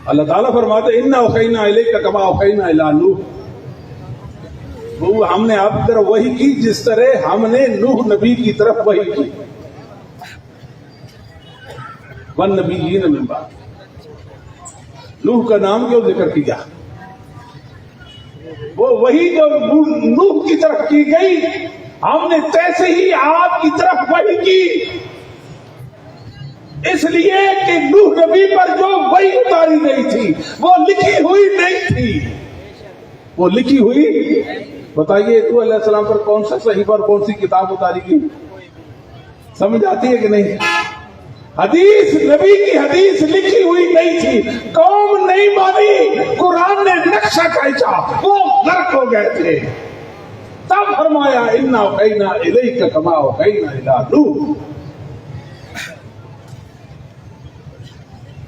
A: اللہ تعالیٰ فرماتے اِنَّا أَوْحَيْنَا إِلَيْكَ كَمَا أَوْحَيْنَا إِلَىٰ نُوحٍ, وہ ہم نے آپ کی طرف وحی کی جس طرح ہم نے نوح نبی کی طرف وحی کی. وَالنَّبِيِّينَ مِن بَعْدِهِ, نوح کا نام کیوں ذکر کیا؟ وہ وحی جو نوح کی طرف کی گئی ہم نے تیسے ہی آپ کی طرف وحی کی, اس لیے کہ نوح نبی پر جو وحی اتاری گئی تھی وہ لکھی ہوئی نہیں تھی. وہ لکھی ہوئی, بتائیے نوح علیہ السلام پر کون سا صحیفہ اور کون سی کتاب اتاری گئی؟ سمجھ آتی ہے کہ نہیں؟ حدیث, نبی کی حدیث لکھی ہوئی نہیں تھی, قوم نہیں مانی, قرآن نے نقشہ کھینچا, وہ غرق ہو گئے تھے. تب فرمایا اِنَّا أَوْحَيْنَا إِلَيْكَ كَمَا أَوْحَيْنَا إِلَىٰ نُوحٍ.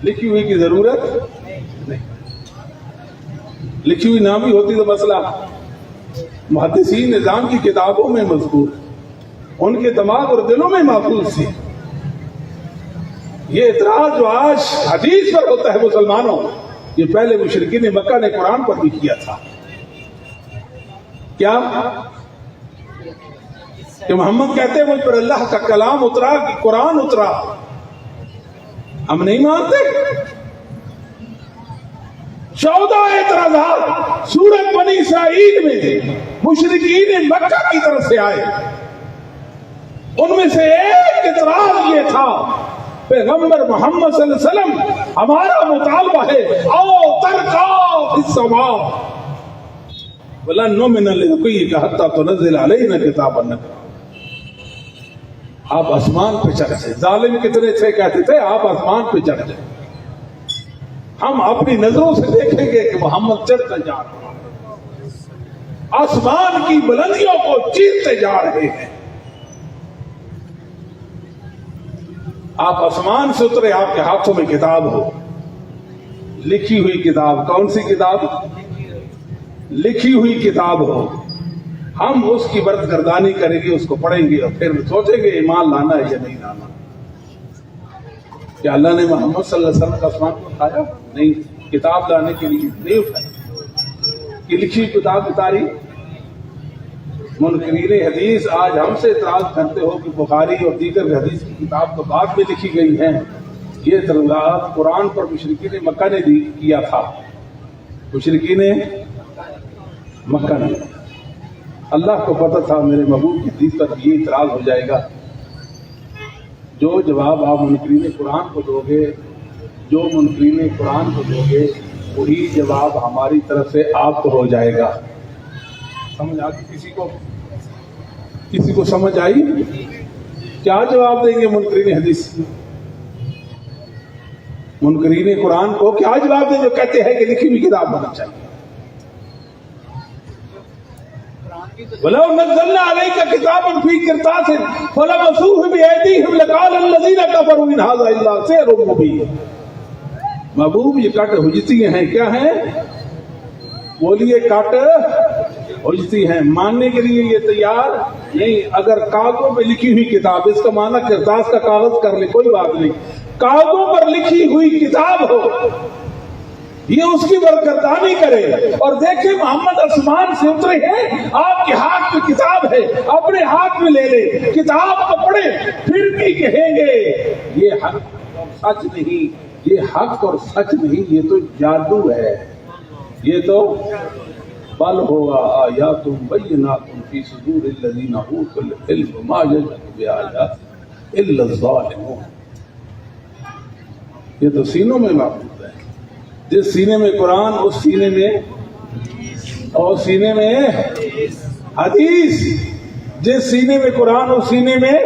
A: لکھی ہوئی کی ضرورت نہیں. لکھی ہوئی نہ بھی ہوتی تو مسئلہ محدثین نظام کی کتابوں میں مذکور, ان کے دماغ اور دلوں میں محفوظ تھی. یہ اعتراض جو آج حدیث پر ہوتا ہے مسلمانوں, یہ پہلے مشرکین مکہ نے قرآن پر بھی کیا تھا. کیا کہ محمد کہتے ہیں مجھ پر اللہ کا کلام اترا, قرآن اترا, ہم نہیں مانتے. 14 اعتراضات سورۃ بنی اسرائیل میں مشرکین مکہ کی طرف سے آئے. ان میں سے ایک اعتراض یہ تھا, پیغمبر محمد صلی اللہ علیہ وسلم ہمارا مطالبہ ہے او ترقوا فی السماء ولن نؤمن لرقیک حتی تنزل علینا کتابا نقرأ. آپ آسمان پہ چڑھ جائیں. ظالم کتنے تھے, کہتے تھے آپ آسمان پہ چڑھ جائیں, ہم اپنی نظروں سے دیکھیں گے کہ محمد چڑھتے جا رہے ہیں, آسمان کی بلندیوں کو چیرتے جا رہے ہیں. آپ آسمان سے اترے, آپ کے ہاتھوں میں کتاب ہو, لکھی ہوئی کتاب. کون سی کتاب؟ لکھی ہوئی کتاب ہو. ہم اس کی برد گردانی کریں گے, اس کو پڑھیں گے اور پھر سوچیں گے ایمان لانا ہے یا نہیں لانا. کیا اللہ نے محمد صلی اللہ علیہ وسلم کا آسمان کو اٹھایا؟ نہیں. کتاب لانے کے لیے نہیں اٹھایا کہ لکھی کتاب اتاری. منکرین حدیث آج ہم سے اعتراض کرتے ہو کہ بخاری اور دیگر حدیث کی کتاب تو بعد میں لکھی گئی ہیں. یہ اعتراضات قرآن پر مشرکین مکہ نے کیا تھا. مشرکین مکہ نے, اللہ کو پتہ تھا میرے محبوب کی حدیث پر یہ اعتراض ہو جائے گا. جو جواب آپ منکرین قرآن کو دو گے, جو منکرین قرآن کو دو گے, وہی جواب ہماری طرف سے آپ کو ہو جائے گا. سمجھ آتی کسی کو سمجھ آئی؟ کیا جواب دیں گے منکرین حدیث, منکرین قرآن کو کیا جواب دیں جو کہتے ہیں کہ لکھی ہوئی کتاب ہونا چاہیے؟ وَلَوْ نَزَّلْنَا عَلَيْكَ كِتَابًا فِي قِرْطَاسٍ فَلَمَسُوهُ بِأَيْدِيهِمْ لَقَالَ الَّذِينَ كَفَرُوا إِنْ هَذَا إِلَّا سِحْرٌ مُبِينٌ. محبوب یہ کاٹ حجتی ہیں, کیا ہیں؟ بولیے کاٹ حجتی ہیں. ماننے کے لیے یہ تیار نہیں. اگر کاغذوں پہ لکھی ہوئی کتاب, اس کا معنی قرطاس کا کاغذ کر لے, کوئی بات نہیں. کاغذوں پر لکھی ہوئی کتاب ہو, یہ اس کی برکردانی کرے اور دیکھیں محمد آسمان سے اترے ہیں, آپ کے ہاتھ میں کتاب ہے, اپنے ہاتھ میں لے لے, کتاب کو پڑھے, پھر بھی کہیں گے یہ حق اور سچ نہیں, یہ حق اور سچ نہیں, یہ تو جادو ہے, یہ تو بل ہوگا آیات بینات فی صدور الذین اوتوا العلم ما یجحد بآیات الا الظالمون. یہ تو سینوں میں محفوظ ہے. جس سینے میں قرآن اس سینے میں اور سینے میں حدیث، جس سینے میں قرآن اس سینے میں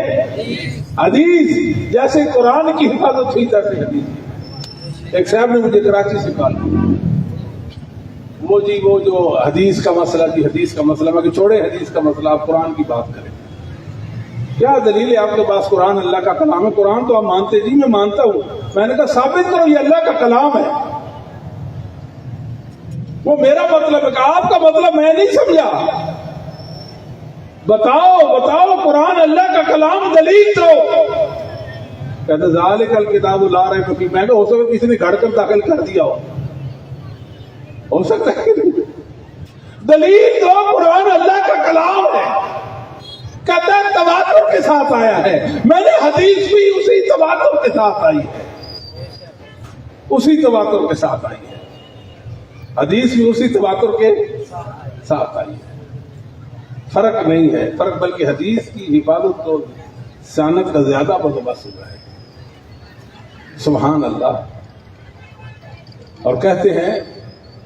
A: حدیث، جیسے قرآن کی حفاظت ہوئی تیسے حدیث۔ ایک صاحب نے مجھے کراچی سے کہا وہ جو حدیث کا مسئلہ جی، حدیث کا مسئلہ، میں کہ چھوڑے حدیث کا مسئلہ، آپ قرآن کی بات کریں، کیا دلیل ہے آپ کے پاس قرآن اللہ کا کلام ہے؟ قرآن تو آپ مانتے؟ جی میں مانتا ہوں۔ میں نے کہا ثابت کرو یہ اللہ کا کلام ہے۔ وہ میرا مطلب ہے کہ آپ کا مطلب میں نہیں سمجھا، بتاؤ قرآن اللہ کا کلام، دلیل دو۔ کہتے ذالک الکتاب لا ریب فیہ، میں کہ ہو سکتا کسی نے گھڑ کر داخل کر دیا ہو سکتا ہے کہ دلیل دو، قرآن اللہ کا کلام ہے۔ کہتا ہے تواتر کے ساتھ آیا ہے، میں نے حدیث بھی اسی تواتر کے ساتھ آئی ہے، اسی تواتر کے ساتھ آئی ہے، حدیث بھی اسی تواتر کے ساتھ آئی ہے، فرق نہیں ہے، فرق بلکہ حدیث کی حفاظت تو سیانت کا زیادہ بندوبست ہوا ہے۔ سبحان اللہ۔ اور کہتے ہیں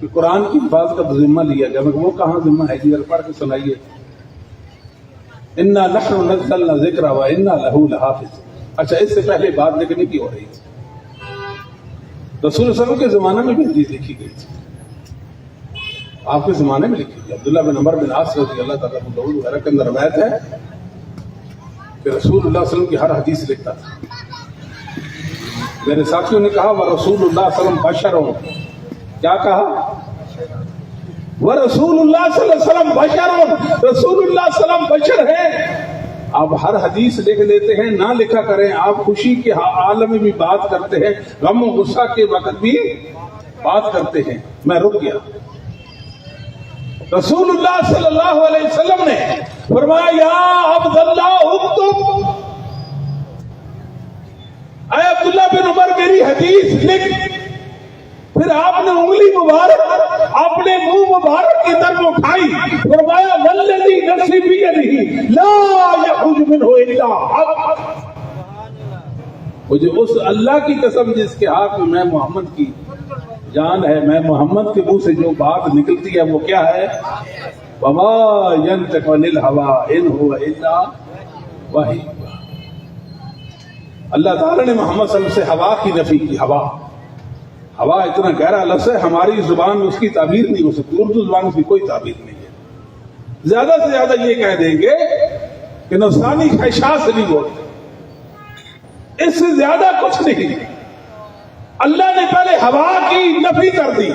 A: کہ قرآن کی حفاظت کا ذمہ لیا گیا، وہ کہاں ذمہ ہے جی؟ پڑھ کے سنائیے۔ انا نحن نزلنا ذکر وانا لہ لحافظ۔ اچھا، اس سے پہلے بات لکھنے کی ہو رہی تھی، رسول صلی اللہ علیہ وسلم کے زمانے میں بھی حدیث لکھی گئی تھی، آپ کے زمانے میں لکھی گئی۔ عبداللہ بن عمر بن عاص رضی اللہ تعالیٰ عنہ وغیرہ کے اندر روایت ہے کہ رسول اللہ صلی اللہ علیہ وسلم کی ہر حدیث لکھتا تھا۔ میرے ساتھیوں نے کہا وہ رسول اللہ صلی اللہ علیہ وسلم بشر، کیا کہا؟ وہ رسول اللہ صلی اللہ علیہ وسلم بشر، رسول اللہ صلی اللہ علیہ وسلم بشر ہے۔ آپ ہر حدیث لکھ لیتے ہیں، نہ لکھا کریں، آپ خوشی کے عالم میں بھی بات کرتے ہیں، غم و غصہ کے وقت بھی بات کرتے ہیں۔ میں رک گیا۔ رسول اللہ صلی اللہ علیہ وسلم نے فرمایا یا عبداللہ اکتب، اے عبداللہ بن عمر میری حدیث لکھ۔ پھر آپ نے انگلی مبارک اپنے منہ مبارک کی طرف اٹھائی، فرمایا والذی نفسی بیدہ لا یخرج منہ الا حق، مجھے اس اللہ کی قسم جس کے ہاتھ میں محمد کی جان ہے، میں محمد کے منہ سے جو بات نکلتی ہے وہ کیا ہے؟ وما ینطق عن الہوی ان هو الا وحی۔ اللہ تعالیٰ نے محمد صلی اللہ علیہ وسلم سے ہوا کی نفی کی۔ ہوا اتنا گہرا لفظ ہے، ہماری زبان میں اس کی تعبیر نہیں ہو سکتی، اردو زبان میں اس کی کوئی تعبیر نہیں ہے۔ زیادہ سے زیادہ یہ کہہ دیں گے کہ نفسانی خواہشات سے نہیں بولتے، اس سے زیادہ کچھ نہیں۔ اللہ نے پہلے ہوا کی نفی کر دی،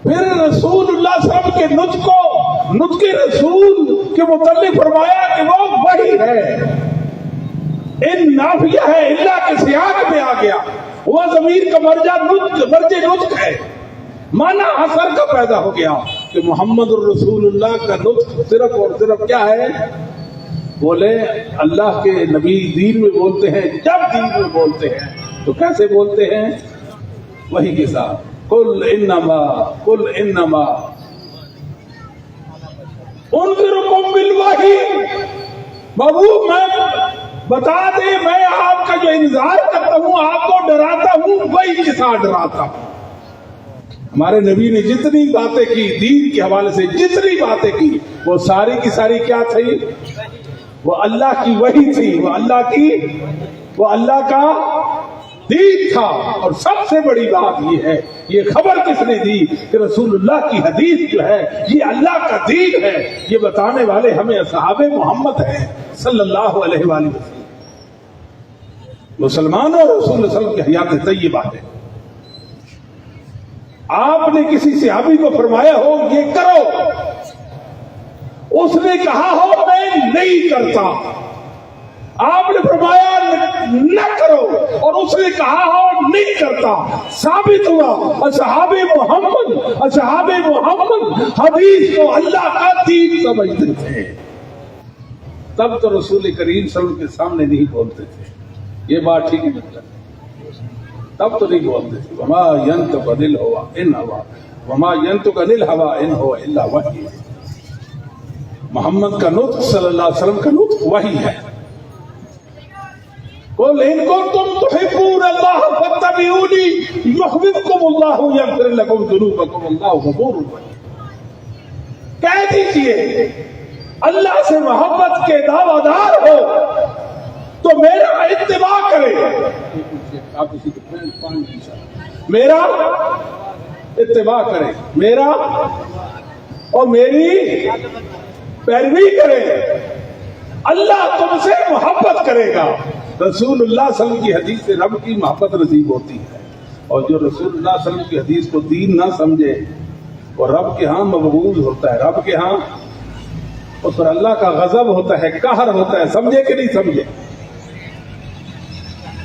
A: پھر رسول اللہ صلی اللہ علیہ وسلم کے نطق رسول کے متعلق فرمایا کہ وہ وحی ہے۔ ان نافیہ ہے، اللہ کے سیاق میں آ گیا، وہ ضمیر کا مرجع نطق ہے، معنی اثر کا پیدا ہو گیا کہ محمد الرسول اللہ کا نطق صرف اور صرف کیا ہے؟ بولے اللہ کے نبی دین میں بولتے ہیں، جب دین میں بولتے ہیں تو کیسے بولتے ہیں؟ وحی کے ساتھ۔ قل انما انذرکم بالوحی، محبوب میں بتا دے میں آپ کا جو انذار کرتا ہوں، آپ کو ڈراتا ہوں، وہی کے ساتھ ڈراتا ہوں۔ ہمارے نبی نے جتنی باتیں کی دین کے حوالے سے، جتنی باتیں کی، وہ ساری کی ساری کیا تھی؟ وہ اللہ کی وحی تھی، وہ اللہ کا دین تھا۔ اور سب سے بڑی بات یہ ہے، یہ خبر کس نے دی کہ رسول اللہ کی حدیث جو ہے یہ اللہ کا دین ہے، یہ بتانے والے ہمیں اصحاب محمد ہیں صلی اللہ علیہ وآلہ وسلم۔ مسلمانوں اور رسول اللہ صلی اللہ علیہ وسلم کی حیات طیبہ ہے۔ آپ نے کسی صحابی کو فرمایا ہو یہ کرو، اس نے کہا ہو میں نہیں کرتا، آپ نے فرمایا نہ کرو اور اس نے کہا ہو نہیں کرتا، ثابت ہوا اصحاب محمد حدیث کو اللہ کا دین سمجھتے تھے۔ تب تو رسول کریم صلی اللہ علیہ وسلم کے سامنے نہیں بولتے تھے، یہ بات ٹھیک ہے، تب تو نہیں بولتے تھے۔ وما ينطق عن الهوى ان هو وما ينطق عن الهوى ان هو الا وحی۔ محمد کا نطق صلی اللہ علیہ وسلم کا نطق وحی ہے۔ قل ان کنتم تحبون اللہ فاتبعونی یحببکم اللہ یغفر لکم ذنوبکم اللہ غفور رحیم۔ کہہ دیجئے اللہ سے محبت کے دعویٰ دار ہو تو میرا اتباع کرے، میرا اتباع کرے، میرا اور میری پیروی کرے، اللہ تم سے محبت کرے گا۔ رسول اللہ صلی اللہ علیہ وسلم کی حدیث سے رب کی محبت نصیب ہوتی ہے، اور جو رسول اللہ صلی اللہ علیہ وسلم کی حدیث کو دین نہ سمجھے وہ رب کے ہاں مبغوض ہوتا ہے، رب کے ہاں اس پر اللہ کا غضب ہوتا ہے، قہر ہوتا ہے۔ سمجھے کہ نہیں سمجھے؟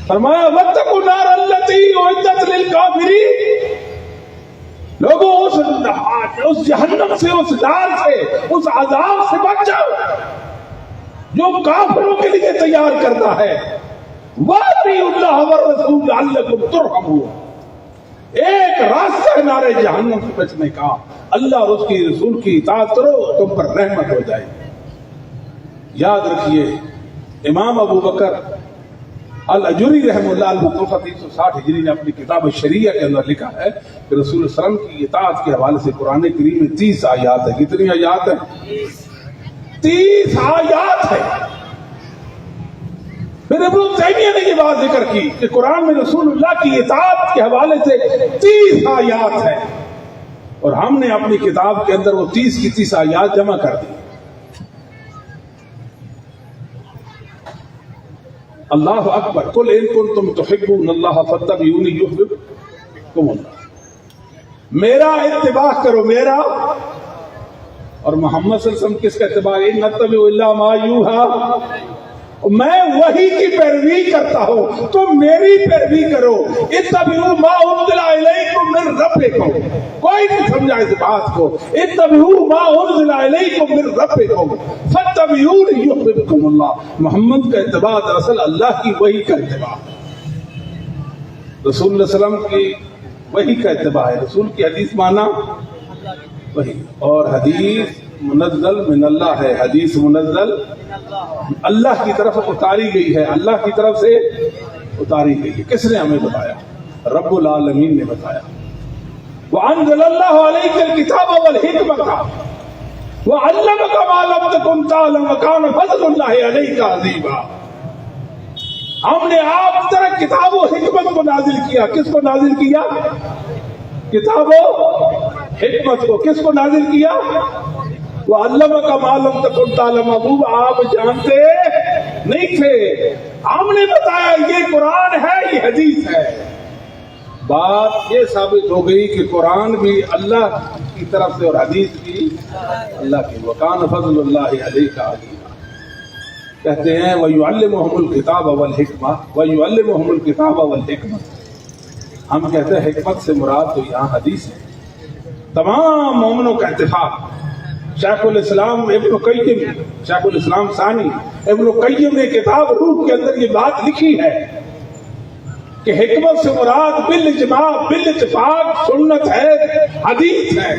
A: فرمایا واتقوا النار التي اعدت للكافرين، لوگوں اس جہنم سے، اس نار سے، اس عذاب سے بچ جاؤ جو کافروں کے لیے تیار کرتا ہے۔ وَأَطِيعُوا اللَّهَ وَالرَّسُولَ لَعَلَّكُمْ تُرْحَمُونَ، ایک راستہ ہے نارے جہنم سے بچنے کا، اللہ اور اس کی رسول کی اطاعت کرو، تم پر رحمت ہو جائے۔ یاد رکھیے امام ابو بکر الاجری رحمہ اللہ المتوفی 360 ہجری نے اپنی کتاب شریعہ کے اندر لکھا ہے کہ رسول اللہ صلی اللہ علیہ وسلم کی اطاعت کے حوالے سے قرآن کریم میں 30 آیات ہیں۔ کتنی آیات ہیں؟ 30 آیات ہیں۔ پھر ابن تیمیہ نے یہ بات ذکر کی کہ قرآن میں رسول اللہ کی اطاعت کے حوالے سے 30 آیات ہیں، اور ہم نے اپنی کتاب کے اندر وہ 30 کی 30 آیات جمع کر دی۔ اللہ اکبر، قل ان کنتم تحبون اللہ فاتبعونی یحببکم اللہ، میرا اتباع کرو، میرا اور محمد صلی اللہ علیہ وسلم کس کا اتباع؟ ان نتبع الا ما یوحی، میں وحی کی پیروی کرتا ہوں، تم میری پیروی کرو۔ اتبعوا ما انزل الیکم من ربکم، کوئی نہیں سمجھا اس بات کو۔ اتبعوا ما انزل الیکم من ربکم فاتبعونی یحببکم اللہ، محمد کا اتباع دراصل اللہ کی وحی کا اتباع، رسول اللہ صلی اللہ علیہ وسلم کی وحی کا اتباع ہے۔ رسول کی حدیث مانا وحی، اور حدیث منزل من اللہ ہے، حدیث منزل اللہ کی طرف اتاری گئی ہے، اللہ کی طرف سے اتاری گئی ہے۔ کس نے ہمیں بتایا؟ رب العالمین نے بتایا۔ وَأَنزَلَ اللَّهُ عَلَيْكَ الْكِتَابَ وَالْحِكْمَةَ وَعَلَّمَكَ مَا لَمْ تَكُنْ تَعْلَمُ وَكَانَ فَضْلُ اللَّهِ عَلَيْكَ عَظِيمًا، ہم نے آپ کی طرح کتاب و حکمت کو نازل کیا۔ کس کو نازل کیا؟ کتاب و حکمت کو۔ کس کو نازل کیا؟ وَعَلَّمَكَ مَا لَمْ تَكُنْ تَعْلَمُ، وہ آپ جانتے نہیں تھے، ہم نے بتایا یہ قرآن ہے، یہ حدیث ہے۔ بات یہ ثابت ہو گئی کہ قرآن بھی اللہ کی طرف سے اور حدیث بھی اللہ کی۔ وَكَانَ فَضْلُ اللَّهِ عَلَيْكَ عَظِيمًا، کہتے ہیں وَيُعَلِّمُهُمُ الْكِتَابَ وَالْحِكْمَةَ وَيُعَلِّمُهُمُ الْكِتَابَ وَالْحِكْمَةَ، ہم کہتے ہیں حکمت سے مراد تو یہاں حدیث ہے۔ تمام مومنوں کا اتفاق، شیخ الاسلام ابن قیم، شیخ الاسلام ثانی ابن قیم نے کتاب روح کے اندر یہ بات لکھی ہے کہ حکمت سے مراد بالاجماع بالاتفاق سنت ہے، حدیث ہے۔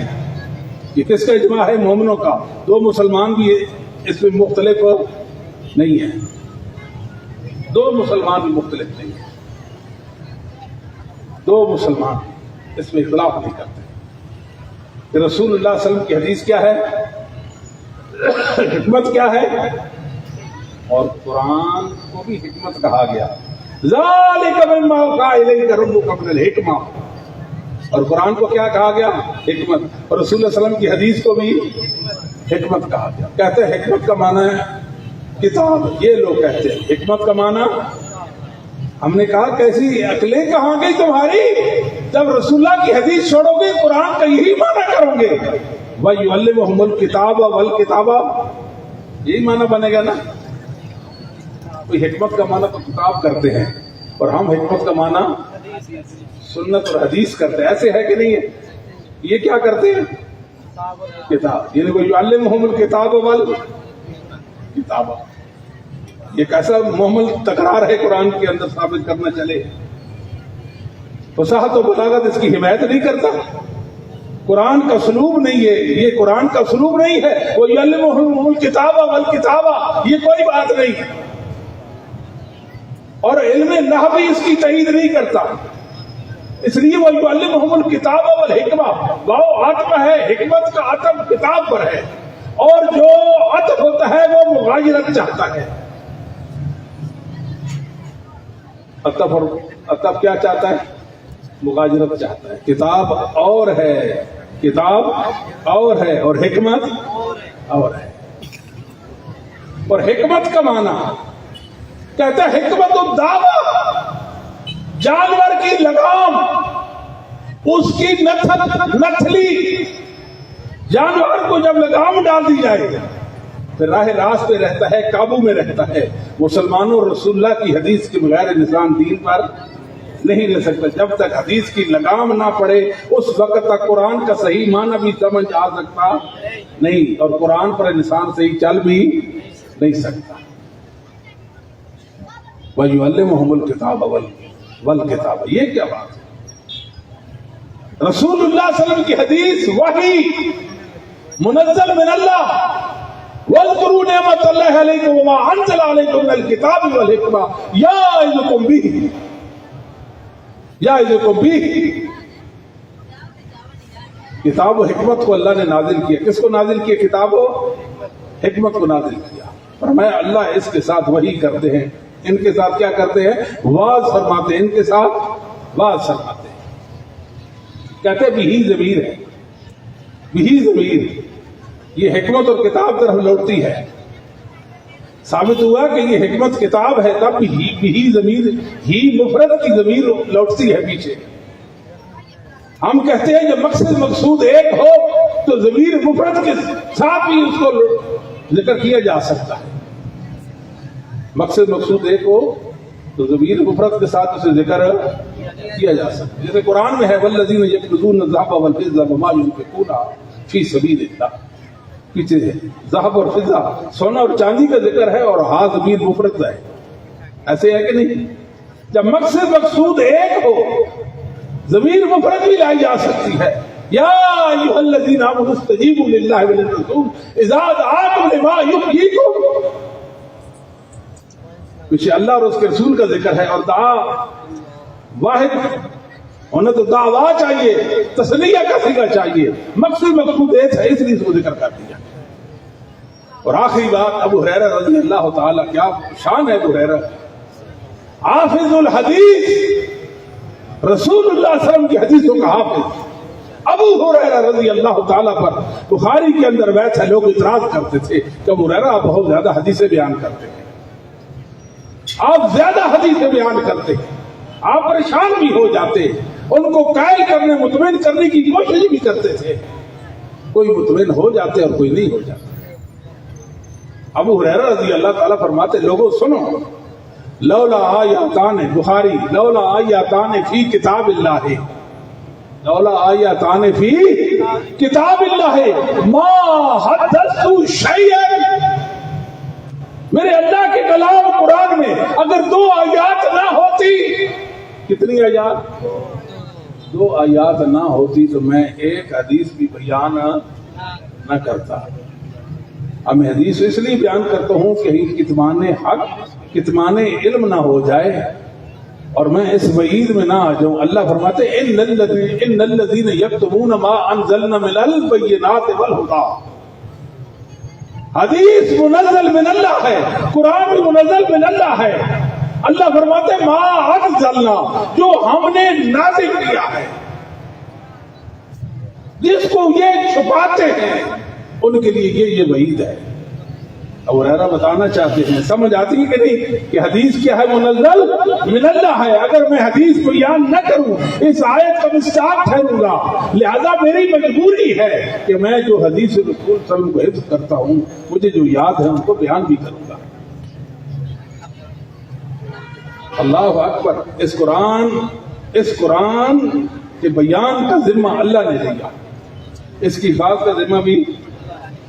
A: یہ کس کا اجماع ہے؟ مومنوں کا۔ دو مسلمان بھی اس میں مختلف نہیں ہیں، دو مسلمان بھی مختلف نہیں ہیں، دو مسلمان اس میں اختلاف نہیں کرتے کہ رسول اللہ صلی اللہ علیہ وسلم کی حدیث کیا ہے، حکمت کیا ہے، اور قرآن کو بھی حکمت کہا گیا۔ ذالک مما اوحی الیک ربک من الحکمہ، اور قرآن کو کیا کہا گیا؟ حکمت، اور رسول اللہ صلی اللہ علیہ وسلم کی حدیث کو بھی حکمت کہا گیا۔ کہتے ہیں حکمت کا معنی ہے کتاب، یہ لوگ کہتے ہیں حکمت کا معنی، ہم نے کہا کیسی عقلیں کہاں گئی تمہاری جب رسول اللہ کی حدیث چھوڑو گے، قرآن کا یہی معنی کرو گے۔ وَيُعَلِّمُهُمُ الْكِتَابَ وَالْكِتَابَ، یہی معنی بنے گا نا۔ کوئی حکمت کا معنی تو کتاب کرتے ہیں، اور ہم حکمت کا معنی سنت اور حدیث کرتے ہیں، ایسے ہے کہ نہیں ہے؟ یہ کیا کرتے ہیں؟ کتاب، یعنی وَيُعَلِّمُهُمُ الْكِتَابَ وَالْكِتَابَ، یہ کیسا محمل تکرار ہے قرآن کے اندر ثابت کرنا چلے۔ فصاحت و بلاغت اس کی حمایت نہیں کرتا، قرآن کا اسلوب نہیں ہے، یہ قرآن کا اسلوب نہیں ہے۔ وَيُعَلِّمُهُمُ الْكِتَابَ وَالْكِتَابَ، یہ کوئی بات نہیں، اور علم نحو بھی اس کی تائید نہیں کرتا۔ اس لیے وہ یعلمہم الکتاب والحکمہ، واو عطف ہے، حکمت کا عطف کتاب پر ہے، اور جو عطف ہوتا ہے وہ مغایرت چاہتا ہے. عطف کیا چاہتا ہے؟ مغایرت چاہتا ہے. کتاب اور ہے، کتاب اور ہے، اور حکمت اور ہے. اور حکمت کا معنی کہتا ہے حکمت الدعوہ، جانور کی لگام، اس کی نتھلی، جانور کو جب لگام ڈال دی جائے پھر راہ راست پہ رہتا ہے، قابو میں رہتا ہے. مسلمانوں رسول اللہ کی حدیث کے بغیر انسان دین پر نہیں رہ سکتا. جب تک حدیث کی لگام نہ پڑے اس وقت تک قرآن کا صحیح معنی بھی سمجھ آ سکتا نہیں، اور قرآن پر انسان صحیح چل بھی نہیں سکتا. وَيُعَلِّمُهُمُ الْكِتَابَ وَالْكِتَابَ، یہ کیا بات ہے؟ رسول اللہ صلی اللہ علیہ وسلم کی حدیث وحی منزل من اللہ. وَاذْكُرُوا نِعْمَةَ اللَّهِ عَلَيْكُمْ وَمَا أَنزَلَ عَلَيْكُم مِّنَ الْكِتَابِ وَالْحِكْمَةِ يَعِظُكُم بِهِ يَعِظُكُم بِهِ. کتاب و حکمت کو اللہ نے نازل کیا. کس کو نازل کیا؟ کتاب و حکمت کو نازل کیا. فرمایا اللہ اس کے ساتھ وحی کرتے ہیں، ان کے ساتھ کیا کرتے ہیں؟ واز فرماتے ہیں، ان کے ساتھ واز فرماتے ہیں. کہتے ہیں بھی ضمیر ہے، بھی ضمیر، یہ حکمت اور کتاب طرف لوٹتی ہے. ثابت ہوا کہ یہ حکمت کتاب ہے، تب بھی ضمیر، ہی مفرد کی ضمیر لوٹتی ہے پیچھے. ہم کہتے ہیں جب مقصد مقصود ایک ہو تو ضمیر مفرد کے ساتھ بھی اس کو ذکر کیا جا سکتا ہے. مقصد مقصود ایک ہو تو ضمیر مفرد کے ساتھ اسے ذکر کیا جا سکتا ہے. جیسے قرآن میں ہے والذین یکنزون الذھب والفضة وما ينفقون فی سبیل اللہ، پیچھے ذہب اور فضہ، سونا اور چاندی کا ذکر ہے، اور ہاں ضمیر مفرد ہے. ایسے ہے کہ نہیں؟ جب مقصد مقصود ایک ہو ضمیر مفرد بھی لائی جا سکتی ہے. یا ایھا الذین آمنوا استجیبوا للہ وللرسول اذا دعاکم لما یحییکم. پیچھے اللہ اور اس کے رسول کا ذکر ہے، اور دعا واحد انہیں تو دعوا چاہیے، تسلیہ کا صیغہ چاہیے. مقصد مقصود ایک ہے، اس لیے اس کو ذکر کر دیا. اور آخری بات ابو ہریرہ رضی اللہ تعالیٰ، کیا شان ہے ابو ہریرہ، حافظ الحدیث، رسول اللہ صلی اللہ علیہ وسلم کی حدیثوں کا حافظ. ابو ہریرہ رضی اللہ تعالیٰ پر بخاری کے اندر بیت ہے، لوگ اعتراض کرتے تھے کہ ابو ہریرہ آپ بہت زیادہ حدیثیں بیان کرتے ہیں، آپ زیادہ حدیثیں بیان کرتے ہیں، آپ پریشان بھی ہو جاتے. ان کو قائل کرنے، مطمئن کرنے کی کوشش بھی کرتے تھے. کوئی مطمئن ہو جاتے اور کوئی نہیں ہو جاتے. ابو ہریرہ رضی اللہ تعالیٰ فرماتے لوگوں سنو، لولا آیاتان بخاری، لولا آیاتان فی کتاب اللہ، لولا آیاتان فی کتاب اللہ ما حدثت شیئا. میرے اللہ کے کلام قرآن میں اگر 2 آیات نہ ہوتی، کتنی آیات؟ 2 آیات نہ ہوتی تو میں ایک حدیث بھی بیان نہ کرتا. اب میں حدیث اس لیے بیان کرتا ہوں کہ کتمان حق، کتمان علم نہ ہو جائے اور میں اس وعید میں نہ آ جاؤں. اللہ فرماتے ان الذین یکتمون ما انزلنا من البینات والہدی. حدیث منزل من اللہ ہے، قرآن بھی منزل من اللہ ہے. اللہ فرماتے ما انزلنا، جو ہم نے نازل کیا ہے. جس کو یہ چھپاتے ہیں ان کے لیے یہ وعید ہے. ابو ہریرہ بتانا چاہتے ہیں، سمجھ آتی ہے کہ نہیں کہ حدیث کیا ہے؟ منزل من اللہ ہے. اگر میں حدیث کو بیان نہ کروں اس آیت کا مستحق ٹھہروں گا. لہذا میری مجبوری ہے کہ میں جو حدیث رسول صلی اللہ علیہ وسلم کو حفظ کرتا ہوں، مجھے جو یاد ہے ان کو بیان بھی کروں گا. اللہ اکبر. اس قرآن کے بیان کا ذمہ اللہ نے لیا، اس کی حفاظت کا ذمہ بھی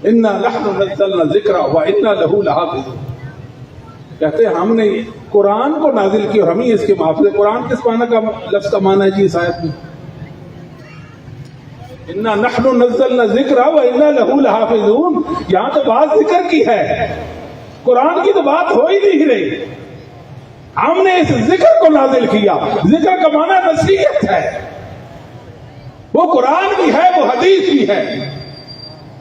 A: انا نحن نزلنا الذکر وانا له لحافظون. کہتے ہیں ہم نے قرآن کو نازل کیا اور ہم ہی اس کے محافظ. قرآن کس معنی کا لفظ کا معنی ہے جی اس آیت میں؟ انا نحن نزلنا الذکر وانا له لحافظون. یہاں تو بات ذکر کی ہے، قرآن کی تو بات ہو ہی نہیں رہی. ہم نے اس ذکر کو نازل کیا. ذکر کا معنی نصیحت ہے. وہ قرآن بھی ہے, وہ حدیث بھی ہے.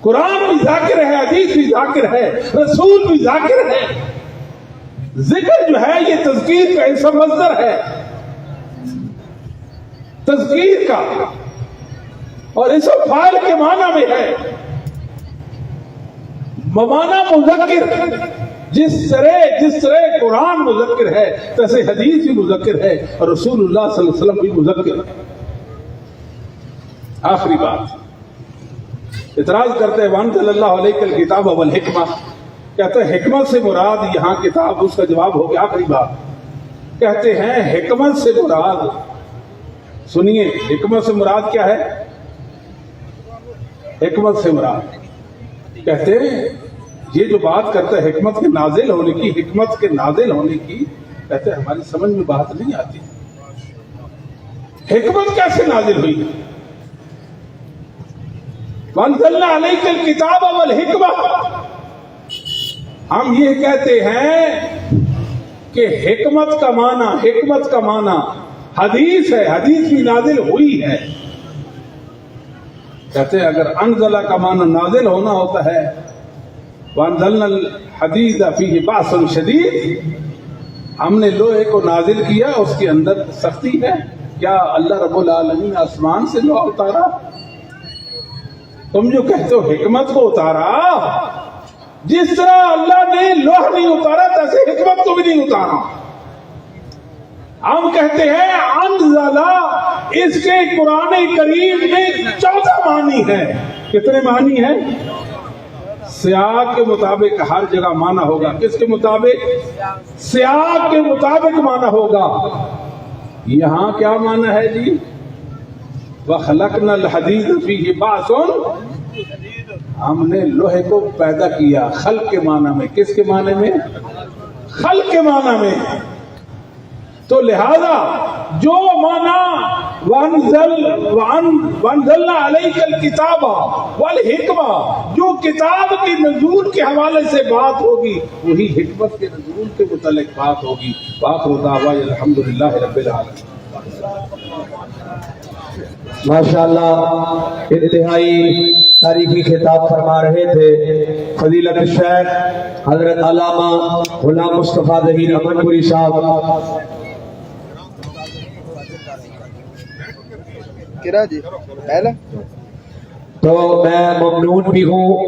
A: قرآن بھی ذاکر ہے, حدیث بھی ذاکر ہے, رسول بھی ذاکر ہے. ذکر جو ہے یہ تذکیر کا اسم مصدر ہے, تذکیر کا, اور اسم فاعل کے معنی میں ہے. معنی مذکر, جس طرح قرآن مذکر ہے ویسے حدیث بھی مذکر ہے, اور رسول اللہ صلی اللہ علیہ وسلم بھی مذکر ہے. آخری بات, اعتراض کرتے ہیں وانزل اللہ علیک الکتاب والحکمہ, کہتے ہیں حکمت سے مراد یہاں کتاب, اس کا جواب ہو گیا. آخری بات کہتے ہیں حکمت سے مراد, سنیے حکمت سے مراد کیا ہے؟ حکمت سے مراد کہتے ہیں یہ جو بات کرتا ہے حکمت کے نازل ہونے کی, حکمت کے نازل ہونے کی, کہتے ہیں ہماری سمجھ میں بات نہیں آتی. حکمت کیسے نازل ہوئی؟ وَأَنزَلْنَا عَلَيْكَ الْكِتَابَ وَالْحِكْمَةَ, ہم یہ کہتے ہیں کہ حکمت کا معنی حدیث ہے, حدیث بھی نازل ہوئی ہے. کہتے ہیں اگر انزلہ کا معنی نازل ہونا ہوتا ہے, وَأَنزَلْنَا الْحَدِيدَ فِيهِ بَأْسٌ شَدِيدٌ, ہم نے لوہے کو نازل کیا, اس کے اندر سختی ہے. کیا اللہ رب العالمین نے آسمان سے لوہا اتارا؟ تم جو کہتے ہو حکمت کو اتارا, جس طرح اللہ نے لوح نہیں اتارا تیسے حکمت کو بھی نہیں اتارا. ہم کہتے ہیں انزلہ, اس کے قرآن کریم میں 14 معنی ہے. کتنے معنی ہیں؟ سیاق کے مطابق ہر جگہ معنی ہوگا. کس کے مطابق؟ سیاق کے مطابق معنی ہوگا. یہاں کیا معنی ہے جی؟ وَخَلَقْنَا الْحَدِيدَ فِيهِ بَأْسٌ, ہم نے لوہے کو پیدا کیا. خلق کے معنی میں. کس کے معنی میں؟ خلق کے معنی میں. تو لہذا جو معنی وَأَنزَلْنَا عَلَيْكَ الْكِتَابَ وَالْحِكْمَةَ, جو کتاب کے نزول کے حوالے سے بات ہوگی وہی حکمت کے نزول کے متعلق بات ہوگی. وآخر دعوانا الحمدللہ رب العالمین.
B: ماشاءاللہ انتہائی تاریخی خطاب فرما رہے تھے فضیلت الشیخ حضرت علامہ غلام مصطفیٰ ظہیر امن پوری صاحب.
C: کرا جی
B: تو میں ممنون بھی ہوں